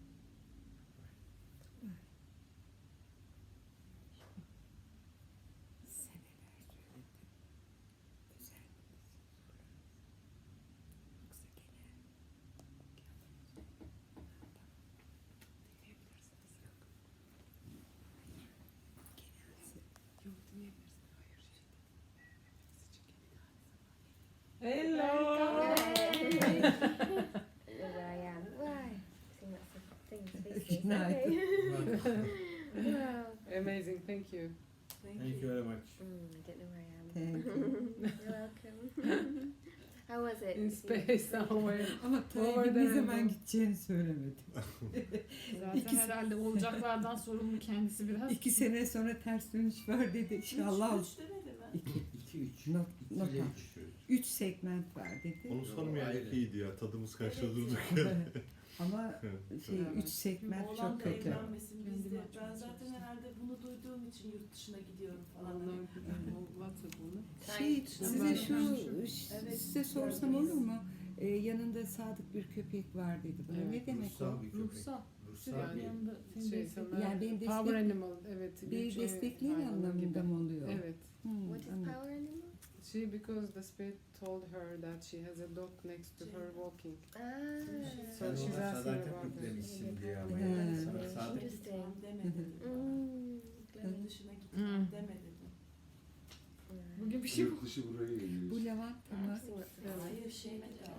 Hello. Where I am. Why? I think that's the thing. Spaces. Günaydın. Okay. Wow. Amazing. Thank you. Thank you very much. I don't know where I am. Thank you. You're welcome. How was it? In space somewhere. Ama Over Tayyip'in ne there. zaman gideceğini söylemedi. Zaten İkisi- herhalde olacaklardan sorumlu kendisi biraz. 2 sene sonra ters dönüş var dedi. İnşallah. Üç demedi mi? 2-3. Not, not İkiyle 3 segment var dedi. Onu sormayarak Ayrı. iyiydi ya. Tadımız kaçta Evet. durduk. Ama şey Evet. 3 segment Oğlan çok da kötü. evlenmesin Kendimi bizde. açmaya Ben zaten çalıştım. herhalde bunu duyduğum için yurt dışına gidiyorum falan. Allah'ım WhatsApp onu. Şey size şu Evet. size sorsam olur mu? Yanında sadık bir köpek var dedi bana. Evet, Ne demek o? Ruhsal bir köpek. Ruhsal. Ruhsal Yani bir Yanında seni Şey destekliyor. sana Yani benim power destek- animal. Evet. Bir güç destekleyen hayvanı anlamında gibi. mı oluyor? Evet. What is power animal? She because the spirit told her that she has a dog next to her walking. Ah. So Sen she's ona asking sadakat about it. yüklemişsin diye ama Hmm. yani sana sadık. Interesting. Demedi. Ülkenin dışına gitmem demedi. Bugün bir şey Yurt dışı buraya geliyor. Bu lavanta mı? I see what's Hayır şey dedi.